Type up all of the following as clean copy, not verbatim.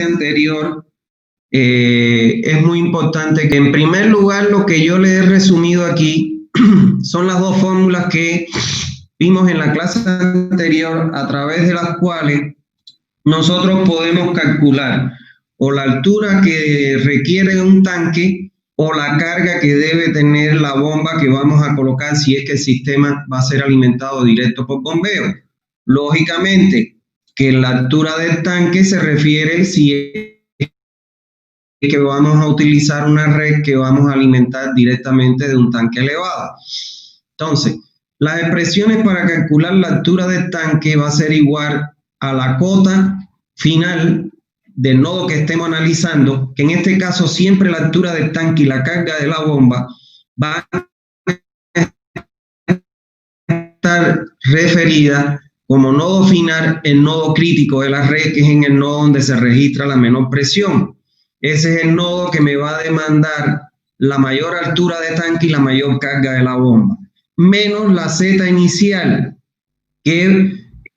anterior, es muy importante que en primer lugar lo que yo le he resumido aquí son las dos fórmulas que vimos en la clase anterior, a través de las cuales nosotros podemos calcular o la altura que requiere un tanque o la carga que debe tener la bomba que vamos a colocar si es que el sistema va a ser alimentado directo por bombeo. Lógicamente, que la altura del tanque se refiere si es que vamos a utilizar una red que vamos a alimentar directamente de un tanque elevado. Entonces, las expresiones para calcular la altura del tanque va a ser igual a la cota final del nodo que estemos analizando, que en este caso siempre la altura del tanque y la carga de la bomba va a estar referida como nodo final el nodo crítico de la red, que es en el nodo donde se registra la menor presión. Ese es el nodo que me va a demandar la mayor altura de tanque y la mayor carga de la bomba, menos la Z inicial, que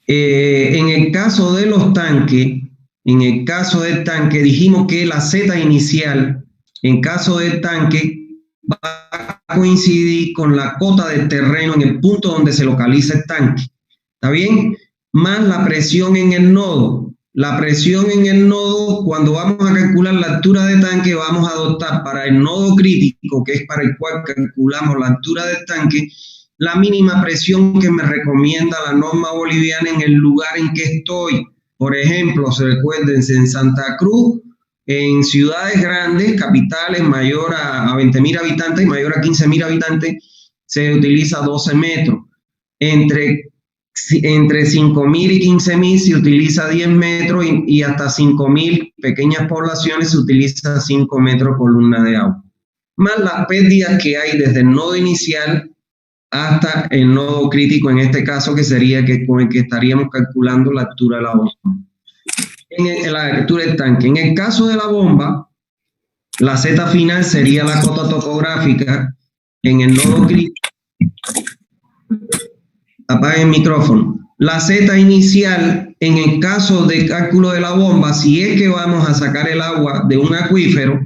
en el caso de los tanques, en el caso del tanque, dijimos que la Z inicial, en caso del tanque, va a coincidir con la cota del terreno en el punto donde se localiza el tanque. ¿Está bien? Más la presión en el nodo. La presión en el nodo, cuando vamos a calcular la altura de tanque, vamos a adoptar para el nodo crítico, que es para el cual calculamos la altura del tanque, la mínima presión que me recomienda la norma boliviana en el lugar en que estoy. Por ejemplo, recuérdense, en Santa Cruz, en ciudades grandes, capitales, mayor a 20.000 habitantes y mayor a 15.000 habitantes, se utiliza 12 metros. Entre 5.000 y 15.000 se utiliza 10 metros y hasta 5.000 pequeñas poblaciones se utiliza 5 metros columna de agua. Más las pérdidas que hay desde el nodo inicial hasta el nodo crítico, en este caso, que sería con el que estaríamos calculando la altura de la bomba. En la altura del tanque. En el caso de la bomba, la Z final sería la cota topográfica en el nodo crítico. Apague el micrófono. La Z inicial, en el caso de cálculo de la bomba, si es que vamos a sacar el agua de un acuífero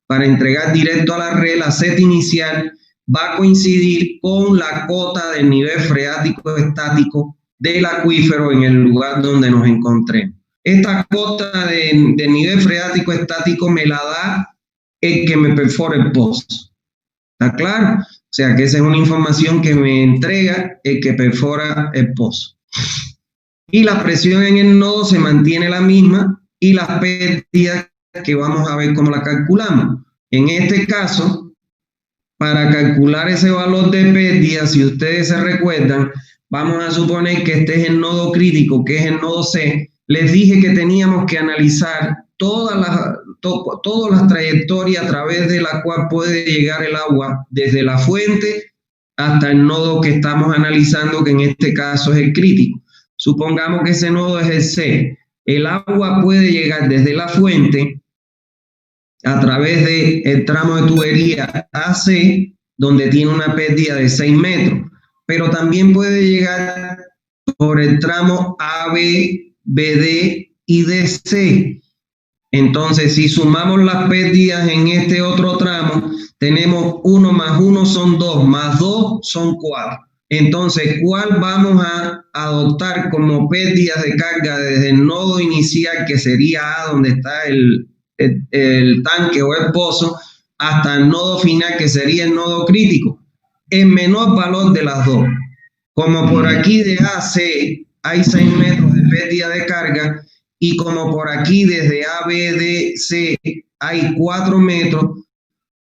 para entregar directo a la red, la Z inicial va a coincidir con la cota del nivel freático estático del acuífero en el lugar donde nos encontremos. Esta cota de nivel freático estático me la da el que me perfora el pozo. ¿Está claro? O sea que esa es una información que me entrega el que perfora el pozo. Y la presión en el nodo se mantiene la misma y las pérdidas que vamos a ver cómo la calculamos. En este caso, para calcular ese valor de pérdida, si ustedes se recuerdan, vamos a suponer que este es el nodo crítico, que es el nodo C. Les dije que teníamos que analizar todas las trayectorias a través de la cual puede llegar el agua desde la fuente hasta el nodo que estamos analizando, que en este caso es el crítico. Supongamos que ese nodo es el C. El agua puede llegar desde la fuente a través del tramo de tubería AC, donde tiene una pérdida de 6 metros, pero también puede llegar por el tramo AB, BD y DC. Entonces, si sumamos las pérdidas en este otro tramo, tenemos 1 más 1 son 2, más 2 son 4. Entonces, ¿cuál vamos a adoptar como pérdidas de carga desde el nodo inicial, que sería A, donde está el tanque o el pozo, hasta el nodo final, que sería el nodo crítico? El menor valor de las dos. Como por aquí de A a C hay 6 metros de pérdida de carga, y como por aquí desde A, B, D, C hay 4 metros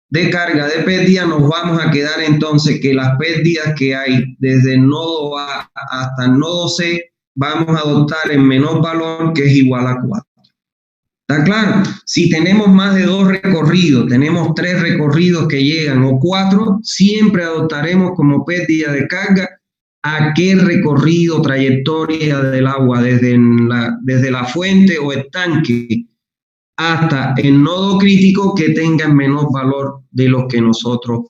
de carga de pérdida, nos vamos a quedar entonces que las pérdidas que hay desde el nodo A hasta el nodo C, vamos a adoptar el menor valor, que es igual a 4. ¿Está claro? Si tenemos más de 2 recorridos, tenemos 3 recorridos que llegan o 4, siempre adoptaremos como pérdida de carga aquel recorrido, trayectoria del agua desde la fuente o el tanque hasta el nodo crítico, que tenga menor valor de los que nosotros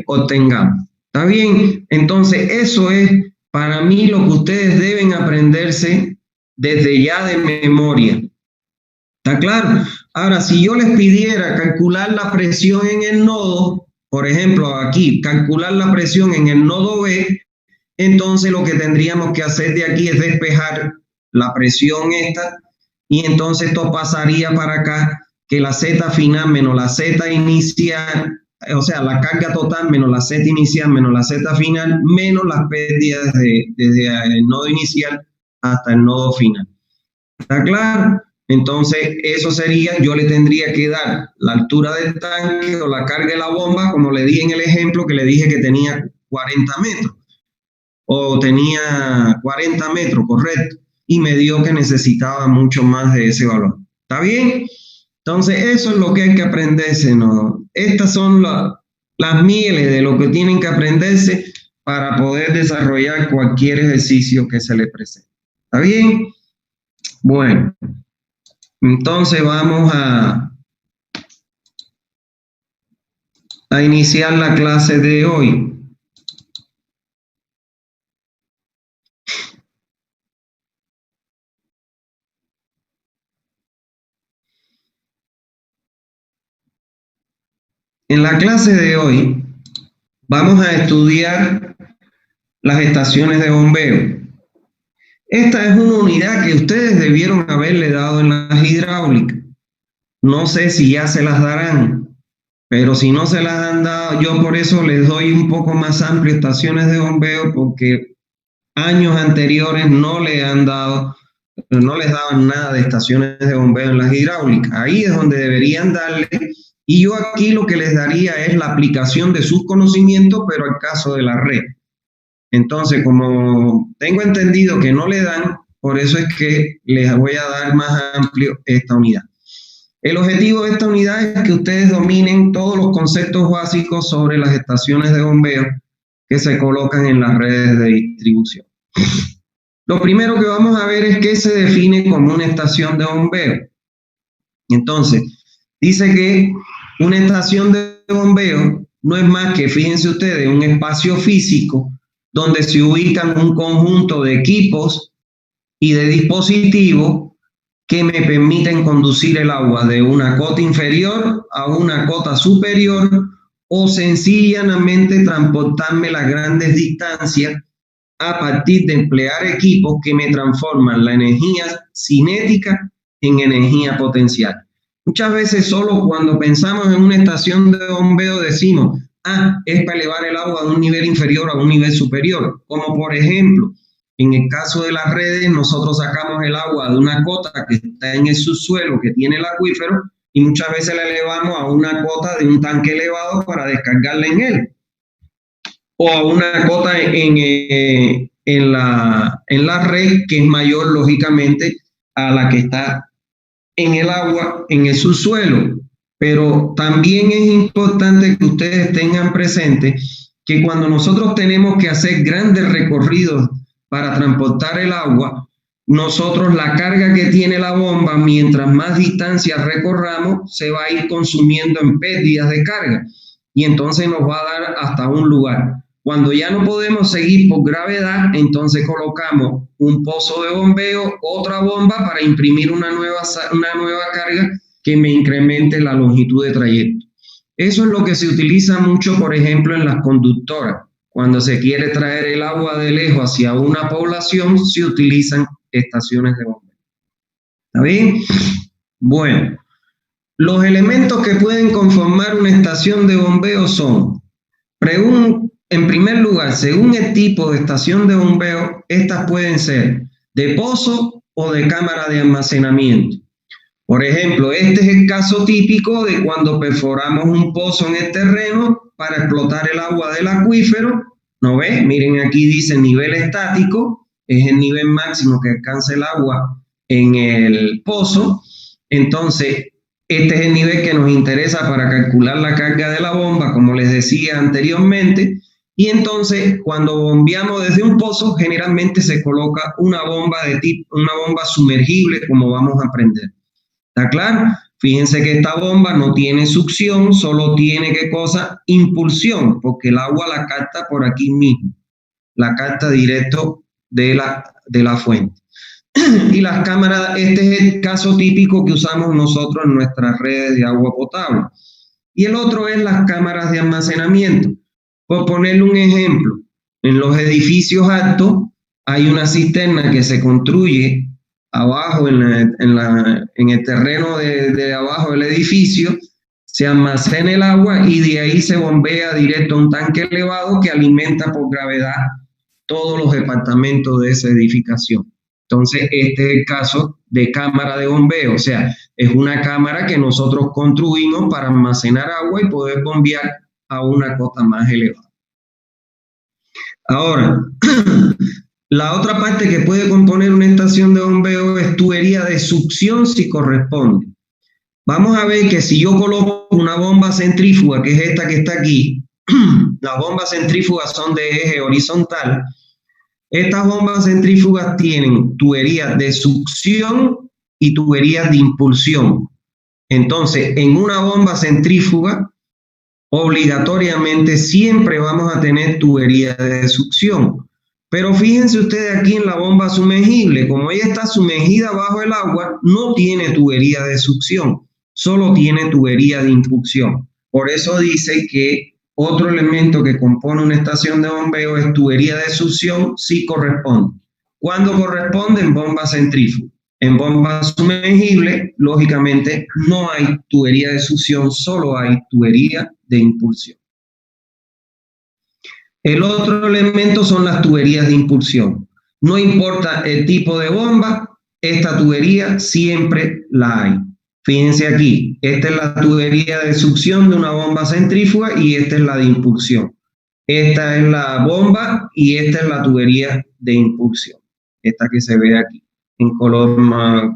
obtengamos. ¿Está bien? Entonces, eso es para mí lo que ustedes deben aprenderse desde ya de memoria. ¿Está claro? Ahora, si yo les pidiera calcular la presión en el nodo, por ejemplo, aquí, calcular la presión en el nodo B, entonces lo que tendríamos que hacer de aquí es despejar la presión esta, y entonces esto pasaría para acá, que la Z final menos la Z inicial, o sea, la carga total menos la Z inicial menos la Z final, menos las pérdidas desde el nodo inicial hasta el nodo final. ¿Está claro? Entonces, eso sería, yo le tendría que dar la altura del tanque o la carga de la bomba, como le di en el ejemplo que le dije que tenía 40 metros, o tenía 40 metros, correcto, y me dio que necesitaba mucho más de ese valor. ¿Está bien? Entonces, eso es lo que hay que aprenderse, ¿no? Estas son las mieles de lo que tienen que aprenderse para poder desarrollar cualquier ejercicio que se le presente. ¿Está bien? Bueno, entonces vamos a iniciar la clase de hoy. En la clase de hoy vamos a estudiar las estaciones de bombeo. Esta es una unidad que ustedes debieron haberle dado en las hidráulicas. No sé si ya se las darán, pero si no se las han dado, yo por eso les doy un poco más amplio estaciones de bombeo, porque años anteriores no les daban nada de estaciones de bombeo en las hidráulicas. Ahí es donde deberían darle, y yo aquí lo que les daría es la aplicación de sus conocimientos, pero al caso de la red. Entonces, como tengo entendido que no le dan, por eso es que les voy a dar más amplio esta unidad. El objetivo de esta unidad es que ustedes dominen todos los conceptos básicos sobre las estaciones de bombeo que se colocan en las redes de distribución. Lo primero que vamos a ver es qué se define como una estación de bombeo. Entonces, dice que una estación de bombeo no es más que, fíjense ustedes, un espacio físico donde se ubican un conjunto de equipos y de dispositivos que me permiten conducir el agua de una cota inferior a una cota superior, o sencillamente transportarme las grandes distancias a partir de emplear equipos que me transforman la energía cinética en energía potencial. Muchas veces solo cuando pensamos en una estación de bombeo decimos, es para elevar el agua de un nivel inferior a un nivel superior, como por ejemplo, en el caso de las redes, nosotros sacamos el agua de una cota que está en el subsuelo, que tiene el acuífero, y muchas veces la elevamos a una cota de un tanque elevado para descargarla en él, o a una cota en la red que es mayor, lógicamente, a la que está en el agua, en el subsuelo. Pero también es importante que ustedes tengan presente que cuando nosotros tenemos que hacer grandes recorridos para transportar el agua, nosotros la carga que tiene la bomba, mientras más distancia recorramos, se va a ir consumiendo en pérdidas de carga, y entonces nos va a dar hasta un lugar. Cuando ya no podemos seguir por gravedad, entonces colocamos un pozo de bombeo, otra bomba para imprimir una nueva carga que me incremente la longitud de trayecto. Eso es lo que se utiliza mucho, por ejemplo, en las conductoras. Cuando se quiere traer el agua de lejos hacia una población, se utilizan estaciones de bombeo. ¿Está bien? Bueno, los elementos que pueden conformar una estación de bombeo son, en primer lugar, según el tipo de estación de bombeo, estas pueden ser de pozo o de cámara de almacenamiento. Por ejemplo, este es el caso típico de cuando perforamos un pozo en el terreno para explotar el agua del acuífero. ¿No ves? Miren, aquí dice nivel estático, es el nivel máximo que alcanza el agua en el pozo. Entonces, este es el nivel que nos interesa para calcular la carga de la bomba, como les decía anteriormente. Y entonces, cuando bombeamos desde un pozo, generalmente se coloca una bomba sumergible, como vamos a aprender. ¿Está claro? Fíjense que esta bomba no tiene succión, solo tiene, ¿qué cosa? Impulsión, porque el agua la capta por aquí mismo, la capta directo de la fuente. Y las cámaras, este es el caso típico que usamos nosotros en nuestras redes de agua potable. Y el otro es las cámaras de almacenamiento. Por ponerle un ejemplo, en los edificios altos hay una cisterna que se construye abajo en el terreno de abajo del edificio, se almacena el agua y de ahí se bombea directo a un tanque elevado que alimenta por gravedad todos los departamentos de esa edificación. Entonces, este es el caso de cámara de bombeo, o sea, es una cámara que nosotros construimos para almacenar agua y poder bombear a una cota más elevada. Ahora, la otra parte que puede componer una estación de bombeo es tubería de succión si corresponde. Vamos a ver que si yo coloco una bomba centrífuga, que es esta que está aquí, las bombas centrífugas son de eje horizontal. Estas bombas centrífugas tienen tuberías de succión y tuberías de impulsión. Entonces, en una bomba centrífuga, obligatoriamente siempre vamos a tener tuberías de succión. Pero fíjense ustedes aquí en la bomba sumergible, como ella está sumergida bajo el agua, no tiene tubería de succión, solo tiene tubería de impulsión. Por eso dice que otro elemento que compone una estación de bombeo es tubería de succión si corresponde. ¿Cuándo corresponde? En bomba centrífuga. En bomba sumergible, lógicamente, no hay tubería de succión, solo hay tubería de impulsión. El otro elemento son las tuberías de impulsión. No importa el tipo de bomba, esta tubería siempre la hay. Fíjense aquí, esta es la tubería de succión de una bomba centrífuga y esta es la de impulsión. Esta es la bomba y esta es la tubería de impulsión. Esta que se ve aquí, en color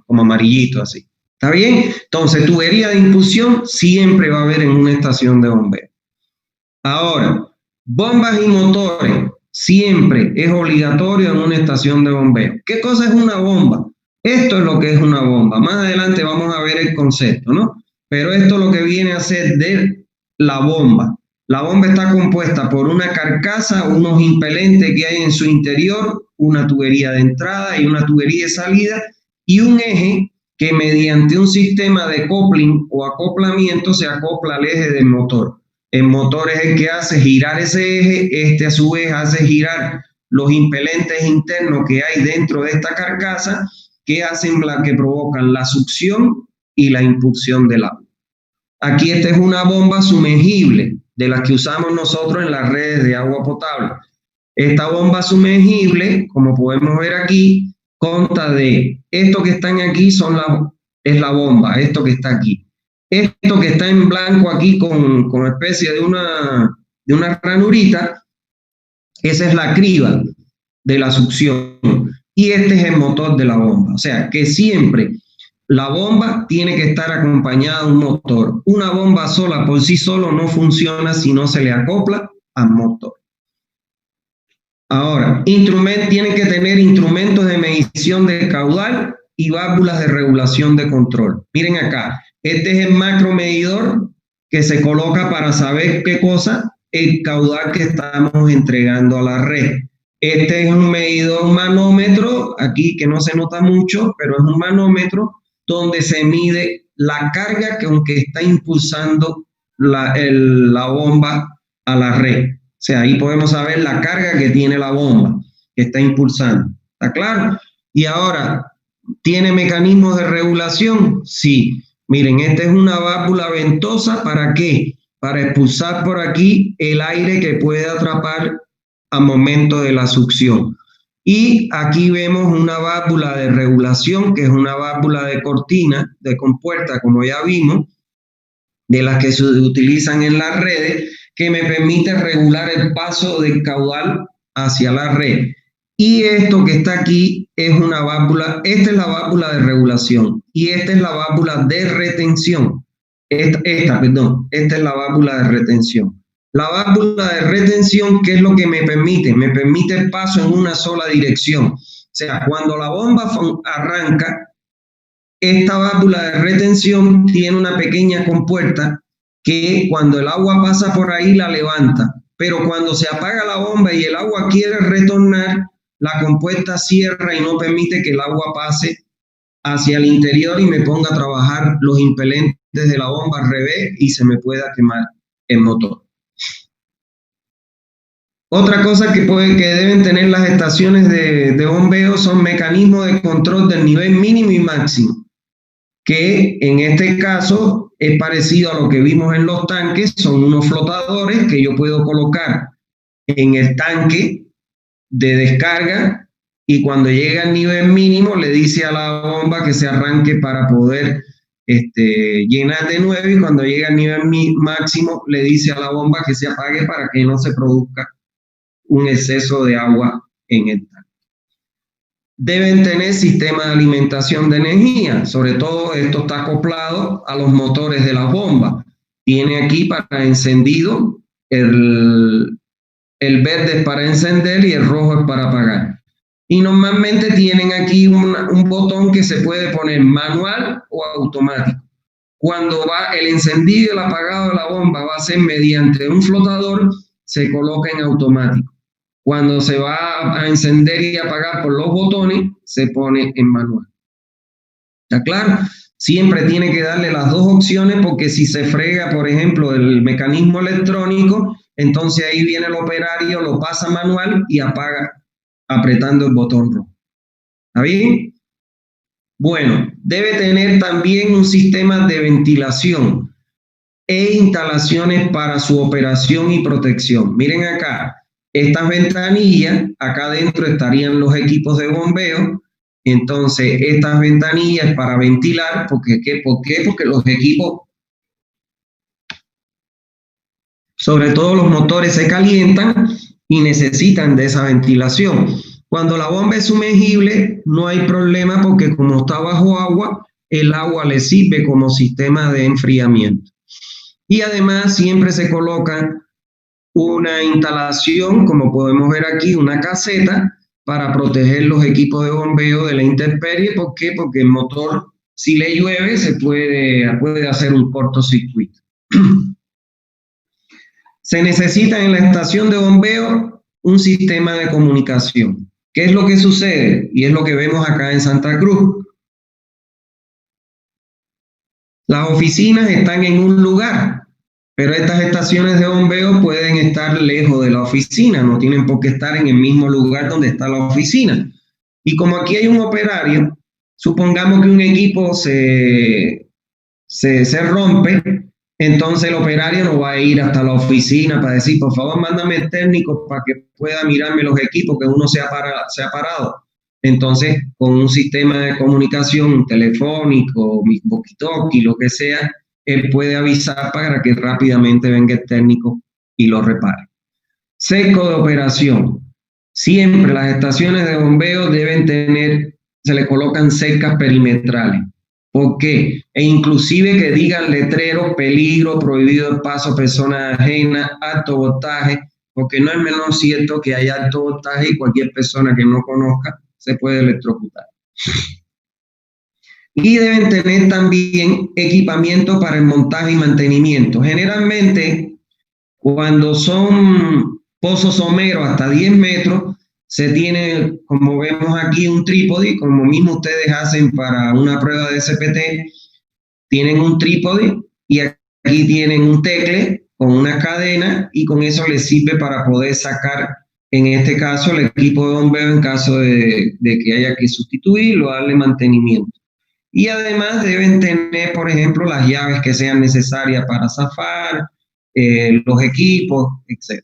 como amarillito así. ¿Está bien? Entonces, tubería de impulsión siempre va a haber en una estación de bombeo. Ahora, bombas y motores siempre es obligatorio en una estación de bombeo. ¿Qué cosa es una bomba? Esto es lo que es una bomba. Más adelante vamos a ver el concepto, ¿no? Pero esto es lo que viene a ser de la bomba. La bomba está compuesta por una carcasa, unos impelentes que hay en su interior, una tubería de entrada y una tubería de salida y un eje que mediante un sistema de coupling o acoplamiento se acopla al eje del motor. El motor es el que hace girar ese eje, este a su vez hace girar los impelentes internos que hay dentro de esta carcasa que provocan la succión y la impulsión del agua. Aquí esta es una bomba sumergible de las que usamos nosotros en las redes de agua potable. Esta bomba sumergible, como podemos ver aquí, consta de esto que están aquí es la bomba, esto que está aquí. Esto que está en blanco aquí con especie de una ranurita, esa es la criba de la succión. Y este es el motor de la bomba. O sea, que siempre la bomba tiene que estar acompañada de un motor. Una bomba sola por sí solo no funciona si no se le acopla al motor. Ahora, tienen que tener instrumentos de medición de caudal y válvulas de regulación de control. Miren acá, este es el macromedidor que se coloca para saber qué cosa, el caudal que estamos entregando a la red. Este es un medidor, un manómetro, aquí que no se nota mucho, pero es un manómetro donde se mide la carga que aunque está impulsando la bomba a la red. O sea, ahí podemos saber la carga que tiene la bomba que está impulsando. ¿Está claro? Y ahora, ¿tiene mecanismos de regulación? Sí. Miren, esta es una válvula ventosa. ¿Para qué? Para expulsar por aquí el aire que puede atrapar al momento de la succión. Y aquí vemos una válvula de regulación, que es una válvula de cortina, de compuerta, como ya vimos, de las que se utilizan en las redes, que me permite regular el paso del caudal hacia la red. Y esto que está aquí es una válvula, esta es la válvula de regulación y esta es la válvula de retención. Esta es la válvula de retención. La válvula de retención, ¿qué es lo que me permite? Me permite el paso en una sola dirección. O sea, cuando la bomba arranca, esta válvula de retención tiene una pequeña compuerta que cuando el agua pasa por ahí la levanta, pero cuando se apaga la bomba y el agua quiere retornar, la compuerta cierra y no permite que el agua pase hacia el interior y me ponga a trabajar los impelentes de la bomba al revés y se me pueda quemar el motor. Otra cosa que deben tener las estaciones de bombeo son mecanismos de control del nivel mínimo y máximo, que en este caso es parecido a lo que vimos en los tanques. Son unos flotadores que yo puedo colocar en el tanque de descarga y cuando llega al nivel mínimo le dice a la bomba que se arranque para poder llenar de nuevo, y cuando llega al nivel máximo le dice a la bomba que se apague para que no se produzca un exceso de agua en el tanque. Deben tener sistema de alimentación de energía, sobre todo esto está acoplado a los motores de las bombas. Tiene aquí para encendido, el verde es para encender y el rojo es para apagar. Y normalmente tienen aquí un botón que se puede poner manual o automático. Cuando va el encendido y el apagado de la bomba va a ser mediante un flotador, se coloca en automático. Cuando se va a encender y apagar por los botones, se pone en manual. ¿Está claro? Siempre tiene que darle las dos opciones, porque si se frega, por ejemplo, el mecanismo electrónico, entonces ahí viene el operario, lo pasa manual y apaga apretando el botón rojo. ¿Está bien? Bueno, debe tener también un sistema de ventilación e instalaciones para su operación y protección. Miren acá, estas ventanillas, acá adentro estarían los equipos de bombeo. Entonces, estas ventanillas para ventilar, ¿por qué? Porque los equipos, sobre todo los motores, se calientan y necesitan de esa ventilación. Cuando la bomba es sumergible, no hay problema, porque como está bajo agua, el agua le sirve como sistema de enfriamiento. Y además siempre se coloca una instalación, como podemos ver aquí, una caseta para proteger los equipos de bombeo de la intemperie. ¿Por qué? Porque el motor, si le llueve, se puede hacer un cortocircuito. Se necesita en la estación de bombeo un sistema de comunicación. ¿Qué es lo que sucede? Y es lo que vemos acá en Santa Cruz. Las oficinas están en un lugar, pero estas estaciones de bombeo pueden estar lejos de la oficina, no tienen por qué estar en el mismo lugar donde está la oficina. Y como aquí hay un operario, supongamos que un equipo se rompe, entonces el operario no va a ir hasta la oficina para decir, por favor, mándame el técnico para que pueda mirarme los equipos, que uno se ha parado. Entonces, con un sistema de comunicación telefónico, walkie-talkie, lo que sea, él puede avisar para que rápidamente venga el técnico y lo repare. Cerco de operación. Siempre las estaciones de bombeo deben tener, se le colocan cercas perimetrales. ¿Por qué? E inclusive que digan letreros: peligro, prohibido el paso, personas ajenas, alto voltaje, porque no es menos cierto que haya alto voltaje y cualquier persona que no conozca se puede electrocutar. Y deben tener también equipamiento para el montaje y mantenimiento. Generalmente, cuando son pozos someros hasta 10 metros, se tiene, como vemos aquí, un trípode, como mismo ustedes hacen para una prueba de CPT. Tienen un trípode y aquí tienen un tecle con una cadena, y con eso les sirve para poder sacar, en este caso, el equipo de bombeo en caso de que haya que sustituirlo, darle mantenimiento. Y además deben tener, por ejemplo, las llaves que sean necesarias para zafar, los equipos, etc.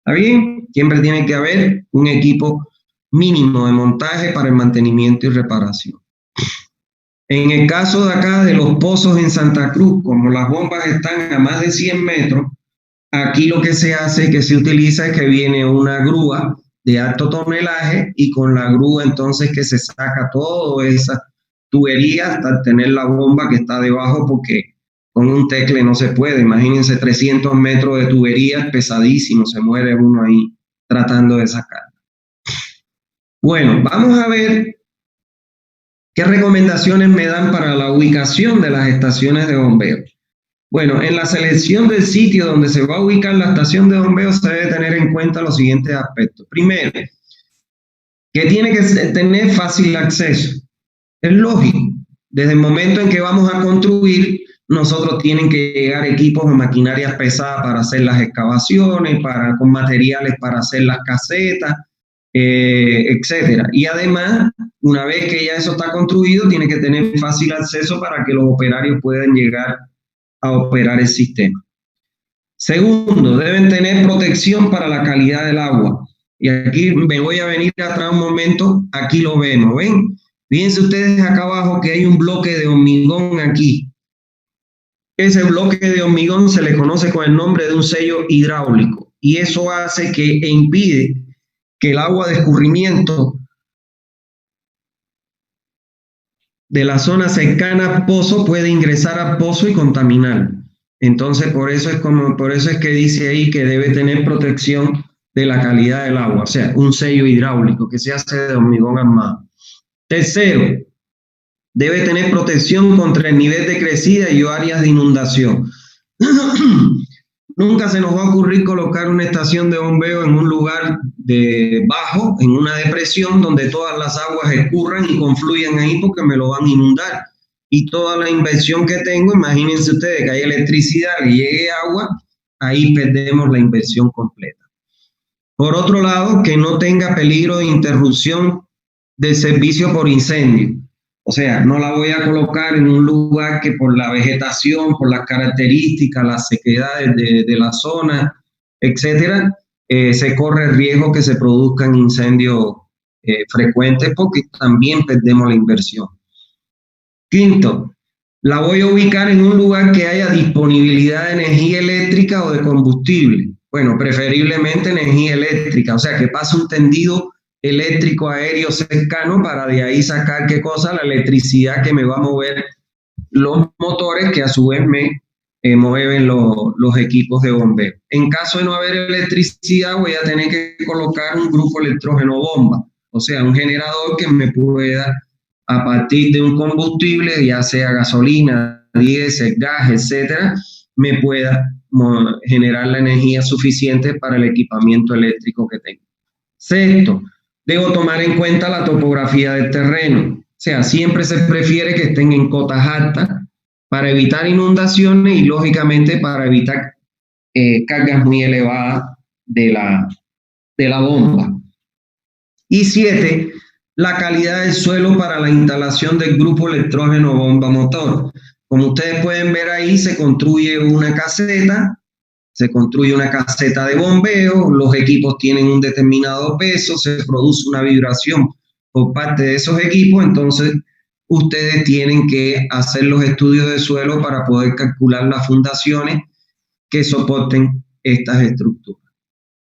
¿Está bien? Siempre tiene que haber un equipo mínimo de montaje para el mantenimiento y reparación. En el caso de acá de los pozos en Santa Cruz, como las bombas están a más de 100 metros, aquí lo que se hace, que se utiliza, es que viene una grúa de alto tonelaje, y con la grúa entonces que se saca toda esa tubería hasta tener la bomba que está debajo, porque con un tecle no se puede. Imagínense 300 metros de tubería, pesadísimo, se muere uno ahí tratando de sacar. Bueno, vamos a ver qué recomendaciones me dan para la ubicación de las estaciones de bombeo. Bueno, en la selección del sitio donde se va a ubicar la estación de bombeo se debe tener en cuenta los siguientes aspectos. Primero, que tiene que tener fácil acceso. Es lógico. Desde el momento en que vamos a construir, nosotros tienen que llegar equipos o maquinarias pesadas para hacer las excavaciones, con materiales para hacer las casetas, etcétera. Y además, una vez que ya eso está construido, tiene que tener fácil acceso para que los operarios puedan llegar a operar el sistema. Segundo, deben tener protección para la calidad del agua. Y aquí me voy a venir atrás un momento, aquí lo vemos, ¿ven? Fíjense ustedes acá abajo que hay un bloque de hormigón aquí. Ese bloque de hormigón se le conoce con el nombre de un sello hidráulico y eso hace que impide que el agua de escurrimiento de la zona cercana al pozo pueda ingresar al pozo y contaminar. Entonces, por eso es que dice ahí que debe tener protección de la calidad del agua, o sea, un sello hidráulico que se hace de hormigón armado. Tercero, debe tener protección contra el nivel de crecida y áreas de inundación. Nunca se nos va a ocurrir colocar una estación de bombeo en un lugar bajo, en una depresión, donde todas las aguas escurran y confluyan ahí porque me lo van a inundar. Y toda la inversión que tengo, imagínense ustedes que hay electricidad, que llegue agua, ahí perdemos la inversión completa. Por otro lado, que no tenga peligro de interrupción del servicio por incendio. O sea, no la voy a colocar en un lugar que por la vegetación, por las características, las sequedades de la zona, etcétera, se corre el riesgo que se produzcan incendios frecuentes porque también perdemos la inversión. Quinto, la voy a ubicar en un lugar que haya disponibilidad de energía eléctrica o de combustible. Bueno, preferiblemente energía eléctrica, o sea, que pase un tendido eléctrico aéreo cercano para de ahí sacar qué cosa, la electricidad que me va a mover los motores que a su vez me mueven los equipos de bombeo. En caso de no haber electricidad voy a tener que colocar un grupo electrógeno bomba, o sea, un generador que me pueda a partir de un combustible, ya sea gasolina, diésel, gas, etcétera, me pueda generar la energía suficiente para el equipamiento eléctrico que tengo. Sexto, debo tomar en cuenta la topografía del terreno. O sea, siempre se prefiere que estén en cotas altas para evitar inundaciones y, lógicamente, para evitar cargas muy elevadas de la bomba. Y 7, la calidad del suelo para la instalación del grupo electrógeno bomba motor. Como ustedes pueden ver ahí, se construye una caseta de bombeo, los equipos tienen un determinado peso, se produce una vibración por parte de esos equipos, entonces ustedes tienen que hacer los estudios de suelo para poder calcular las fundaciones que soporten estas estructuras.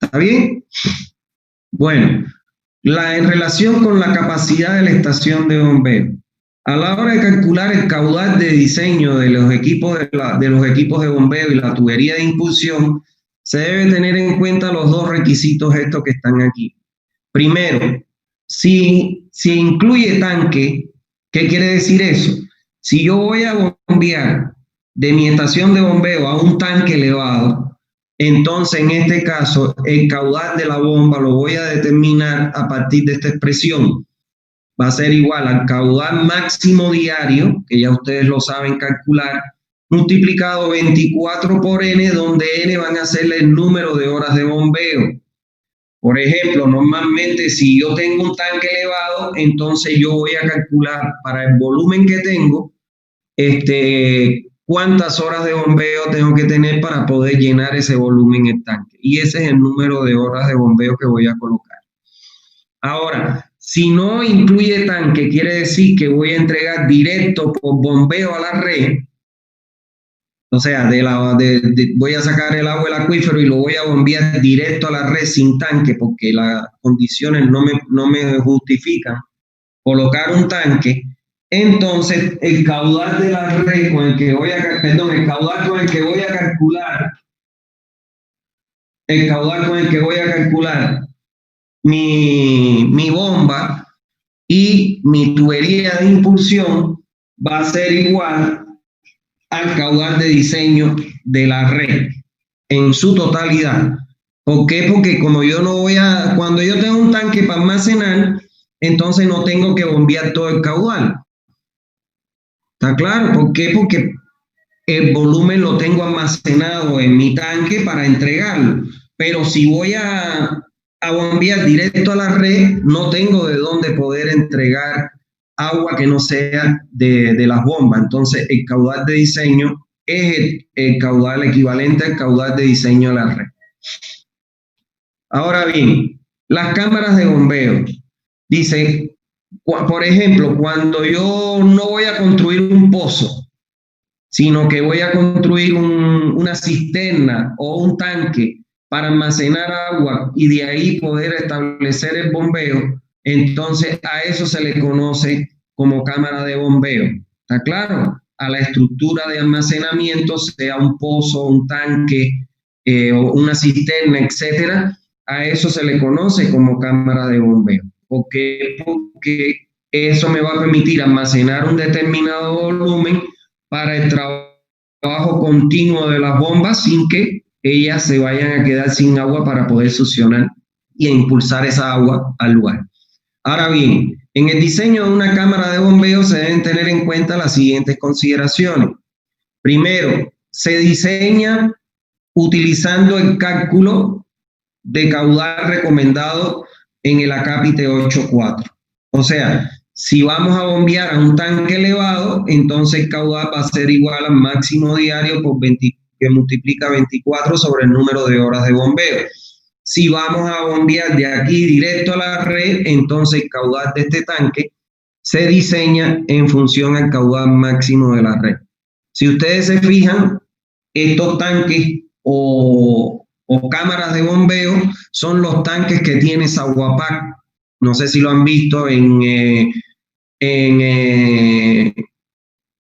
¿Está bien? Bueno, en relación con la capacidad de la estación de bombeo, a la hora de calcular el caudal de diseño de los equipos de bombeo y la tubería de impulsión, se debe tener en cuenta los dos requisitos estos que están aquí. Primero, si incluye tanque, ¿qué quiere decir eso? Si yo voy a bombear de mi estación de bombeo a un tanque elevado, entonces en este caso el caudal de la bomba lo voy a determinar a partir de esta expresión. Va a ser igual al caudal máximo diario, que ya ustedes lo saben calcular, multiplicado 24 por N, donde N van a ser el número de horas de bombeo. Por ejemplo, normalmente si yo tengo un tanque elevado, entonces yo voy a calcular para el volumen que tengo, cuántas horas de bombeo tengo que tener para poder llenar ese volumen en el tanque. Y ese es el número de horas de bombeo que voy a colocar. Ahora, si no incluye tanque, quiere decir que voy a entregar directo por bombeo a la red. O sea, voy a sacar el agua del acuífero y lo voy a bombear directo a la red sin tanque porque las condiciones no me justifican colocar un tanque. Entonces, el caudal de la red con el que voy a calcular mi bomba y mi tubería de impulsión va a ser igual al caudal de diseño de la red en su totalidad. ¿Por qué? Porque cuando yo tengo un tanque para almacenar, entonces no tengo que bombear todo el caudal. ¿Está claro? ¿Por qué? Porque el volumen lo tengo almacenado en mi tanque para entregarlo. Pero si voy a bombear directo a la red, no tengo de dónde poder entregar agua que no sea de las bombas. Entonces, el caudal de diseño es el caudal equivalente al caudal de diseño de la red. Ahora bien, las cámaras de bombeo. Dice, por ejemplo, cuando yo no voy a construir un pozo, sino que voy a construir una cisterna o un tanque para almacenar agua y de ahí poder establecer el bombeo, entonces a eso se le conoce como cámara de bombeo. ¿Está claro? A la estructura de almacenamiento, sea un pozo, un tanque, o una cisterna, etcétera, a eso se le conoce como cámara de bombeo. Porque eso me va a permitir almacenar un determinado volumen para el trabajo continuo de las bombas sin que ellas se vayan a quedar sin agua para poder succionar y impulsar esa agua al lugar. Ahora bien, en el diseño de una cámara de bombeo se deben tener en cuenta las siguientes consideraciones. Primero, se diseña utilizando el cálculo de caudal recomendado en el acápite 8.4. O sea, si vamos a bombear a un tanque elevado, entonces el caudal va a ser igual al máximo diario por 20, que multiplica 24 sobre el número de horas de bombeo. Si vamos a bombear de aquí directo a la red, entonces el caudal de este tanque se diseña en función al caudal máximo de la red. Si ustedes se fijan, estos tanques o cámaras de bombeo son los tanques que tiene Saguapac. No sé si lo han visto en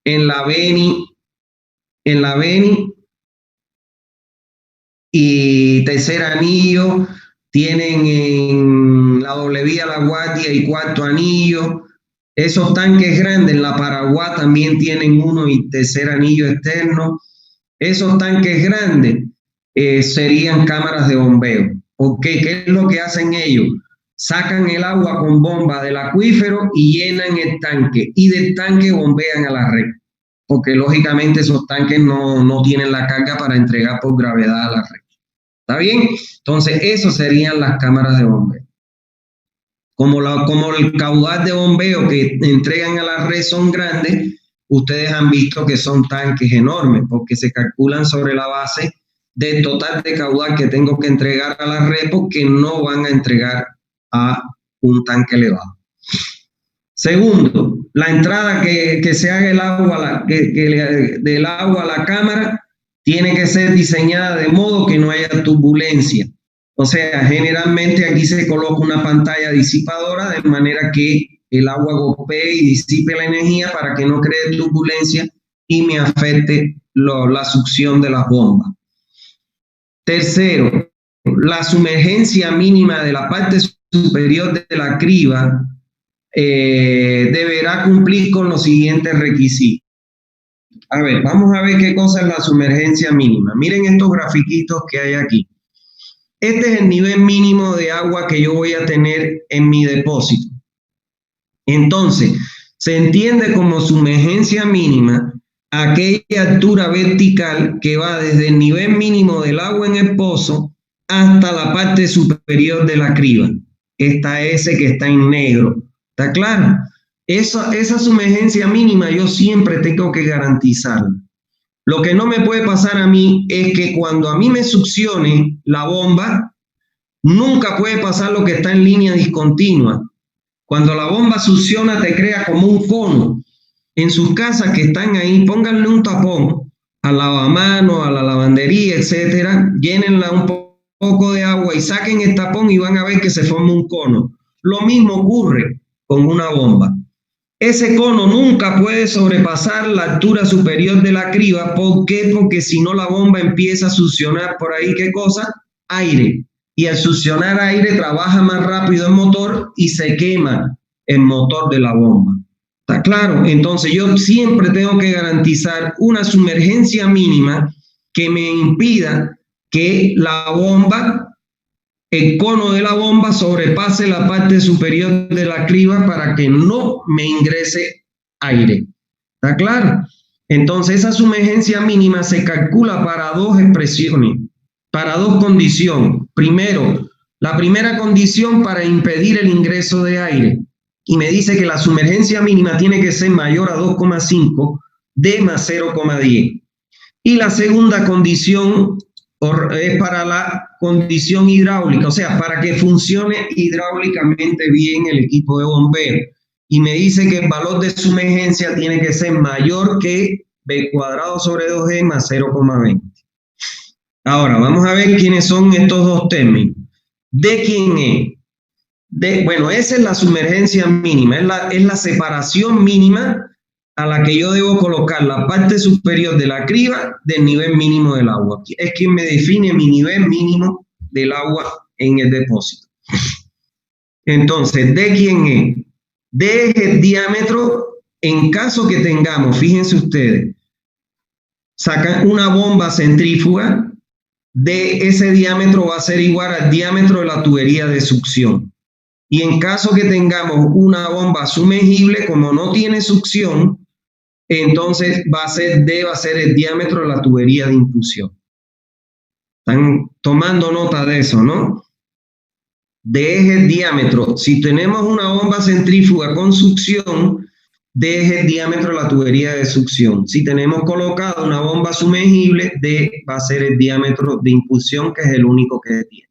la Beni y Tercer Anillo, tienen en la doble vía La Guardia y Cuarto Anillo. Esos tanques grandes en la Paraguay también tienen uno y Tercer Anillo externo. Esos tanques grandes serían cámaras de bombeo. ¿Por qué? ¿Qué es lo que hacen ellos? Sacan el agua con bomba del acuífero y llenan el tanque, y del tanque bombean a la red, porque lógicamente esos tanques no tienen la carga para entregar por gravedad a la red. ¿Está bien? Entonces, eso serían las cámaras de bombeo. Como el caudal de bombeo que entregan a la red son grandes, ustedes han visto que son tanques enormes, porque se calculan sobre la base del total de caudal que tengo que entregar a la red, porque no van a entregar a un tanque elevado. Segundo, la entrada que se haga el agua, del agua a la cámara tiene que ser diseñada de modo que no haya turbulencia. O sea, generalmente aquí se coloca una pantalla disipadora de manera que el agua golpee y disipe la energía para que no cree turbulencia y me afecte la succión de las bombas. Tercero, la sumergencia mínima de la parte superior de la criba deberá cumplir con los siguientes requisitos. A ver, vamos a ver qué cosa es la sumergencia mínima. Miren estos grafiquitos que hay aquí. Este es el nivel mínimo de agua que yo voy a tener en mi depósito. Entonces, se entiende como sumergencia mínima aquella altura vertical que va desde el nivel mínimo del agua en el pozo hasta la parte superior de la criba. Esta S que está en negro. ¿Está claro? Esa sumergencia mínima yo siempre tengo que garantizarla. Lo que no me puede pasar a mí es que cuando a mí me succione la bomba, nunca puede pasar lo que está en línea discontinua. Cuando la bomba succiona te crea como un cono. En sus casas que están ahí, pónganle un tapón al lavamanos, a la lavandería, etcétera, llénenla un poco de agua y saquen el tapón y van a ver que se forma un cono. Lo mismo ocurre con una bomba. Ese cono nunca puede sobrepasar la altura superior de la criba. ¿Por qué? Porque si no la bomba empieza a succionar por ahí, ¿qué cosa? Aire. Y al succionar aire trabaja más rápido el motor y se quema el motor de la bomba. ¿Está claro? Entonces yo siempre tengo que garantizar una sumergencia mínima que me impida que la bomba el cono de la bomba sobrepase la parte superior de la criba para que no me ingrese aire. ¿Está claro? Entonces esa sumergencia mínima se calcula para dos expresiones, para dos condiciones. Primero, la primera condición para impedir el ingreso de aire. Y me dice que la sumergencia mínima tiene que ser mayor a 2,5 D más 0,10. Y la segunda condición es para la condición hidráulica, o sea, para que funcione hidráulicamente bien el equipo de bombeo. Y me dice que el valor de sumergencia tiene que ser mayor que B cuadrado sobre 2G más 0,20. Ahora, vamos a ver quiénes son estos dos términos. ¿De quién es? Bueno, esa es la sumergencia mínima, es la separación mínima a la que yo debo colocar la parte superior de la criba del nivel mínimo del agua. Es quien me define mi nivel mínimo del agua en el depósito. Entonces, ¿de quién es? D es el diámetro en caso que tengamos, fíjense ustedes, sacan una bomba centrífuga, de ese diámetro va a ser igual al diámetro de la tubería de succión. Y en caso que tengamos una bomba sumergible, como no tiene succión, entonces D va a ser el diámetro de la tubería de impulsión. Están tomando nota de eso, ¿no? D es el diámetro. Si tenemos una bomba centrífuga con succión, D es el diámetro de la tubería de succión. Si tenemos colocada una bomba sumergible, D va a ser el diámetro de impulsión, que es el único que tiene.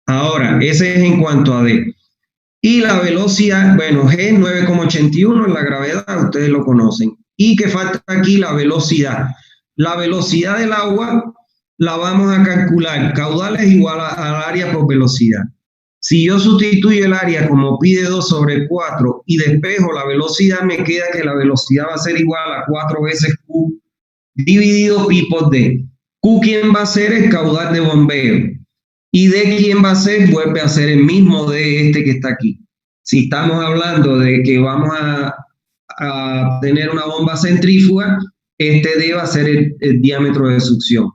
Ahora, ese es en cuanto a D. Y la velocidad, bueno, G es 9,81 en la gravedad, ustedes lo conocen. Y que falta aquí la velocidad. La velocidad del agua la vamos a calcular. Caudal es igual al área por velocidad. Si yo sustituyo el área como pi de 2 sobre 4 y despejo la velocidad, me queda que la velocidad va a ser igual a 4 veces Q dividido pi por D. Q, ¿quién va a ser? El caudal de bombeo. ¿Y D quién va a ser? Vuelve a ser el mismo de este que está aquí. Si estamos hablando de que vamos a tener una bomba centrífuga, este D va a ser el diámetro de succión.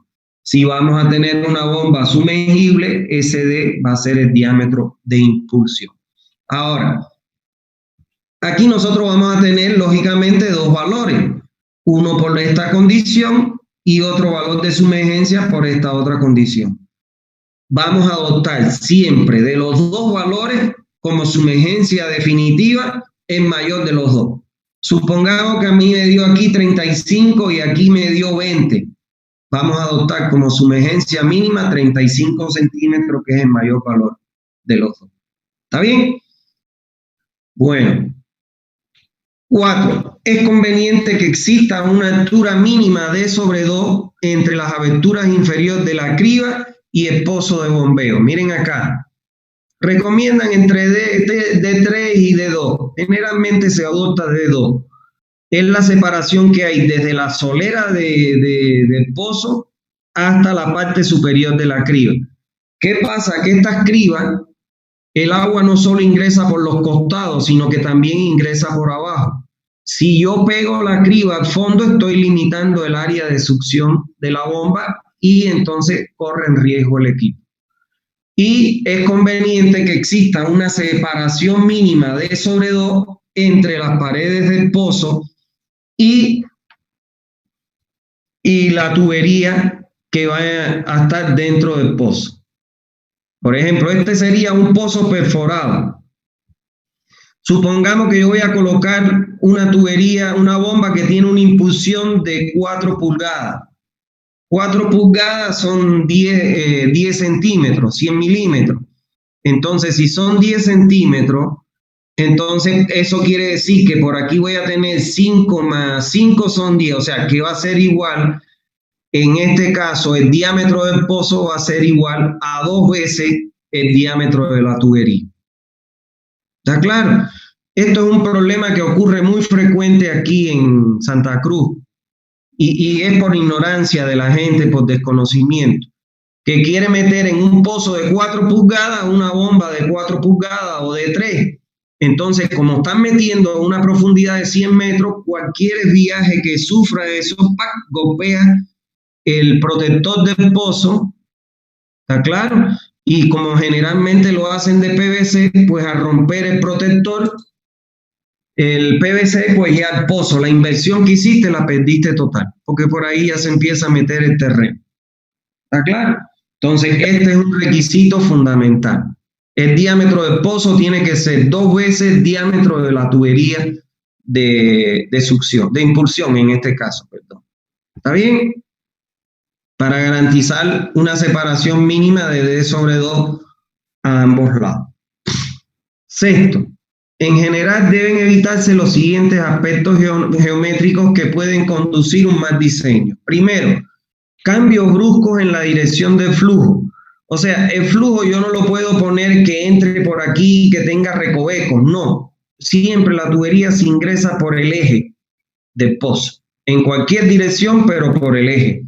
Si vamos a tener una bomba sumergible, ese D va a ser el diámetro de impulsión. Ahora, aquí nosotros vamos a tener lógicamente dos valores. Uno por esta condición y otro valor de sumergencia por esta otra condición. Vamos a adoptar siempre de los dos valores como sumergencia definitiva el mayor de los dos. Supongamos que a mí me dio aquí 35 y aquí me dio 20. Vamos a adoptar como sumergencia mínima 35 centímetros, que es el mayor valor de los dos. ¿Está bien? Bueno. 4. Es conveniente que exista una altura mínima de sobre 2 entre las aberturas inferiores de la criba y el pozo de bombeo. Miren acá. Recomiendan entre D3 y D2. Generalmente se adopta D2. Es la separación que hay desde la solera del pozo hasta la parte superior de la criba. ¿Qué pasa? Que estas cribas, el agua no solo ingresa por los costados, sino que también ingresa por abajo. Si yo pego la criba al fondo, estoy limitando el área de succión de la bomba y entonces corre en riesgo el equipo. Y es conveniente que exista una separación mínima de sobre 2 entre las paredes del pozo y la tubería que va a estar dentro del pozo. Por ejemplo, este sería un pozo perforado. Supongamos que yo voy a colocar una tubería, una bomba que tiene una impulsión de 4 pulgadas. 4 pulgadas son 10 centímetros, 100 milímetros. Entonces, si son 10 centímetros, entonces eso quiere decir que por aquí voy a tener 5 más 5 son 10, o sea, que va a ser igual, en este caso, el diámetro del pozo va a ser igual a 2 veces el diámetro de la tubería. ¿Está claro? Esto es un problema que ocurre muy frecuente aquí en Santa Cruz y es por ignorancia de la gente, por desconocimiento, que quiere meter en un pozo de 4 pulgadas una bomba de 4 pulgadas o de 3. Entonces, como están metiendo a una profundidad de 100 metros, cualquier viaje que sufra eso, golpea el protector del pozo, ¿está claro? Y como generalmente lo hacen de PVC, pues al romper el protector, el PVC, pues ya el pozo, la inversión que hiciste la perdiste total, porque por ahí ya se empieza a meter el terreno. ¿Está claro? Entonces, este es un requisito fundamental. El diámetro del pozo tiene que ser 2 veces el diámetro de la tubería de succión, de impulsión en este caso, perdón. ¿Está bien? Para garantizar una separación mínima de D sobre 2 a ambos lados. Sexto, en general deben evitarse los siguientes aspectos geométricos que pueden conducir un mal diseño. Primero, cambios bruscos en la dirección del flujo. O sea, el flujo yo no lo puedo poner que entre por aquí y que tenga recovecos, no. Siempre la tubería se ingresa por el eje del pozo, en cualquier dirección, pero por el eje.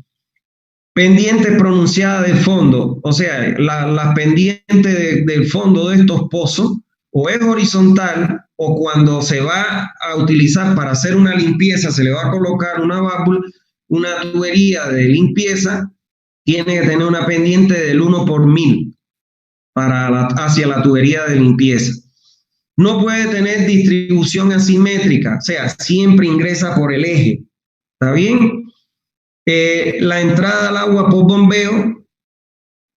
Pendientes pronunciadas de fondo, o sea, la pendiente del fondo de estos pozos o es horizontal o cuando se va a utilizar para hacer una limpieza, se le va a colocar una válvula, una tubería de limpieza, tiene que tener una pendiente del 1/1000 hacia la tubería de limpieza. No puede tener distribución asimétrica, o sea, siempre ingresa por el eje. ¿Está bien? La entrada al agua por bombeo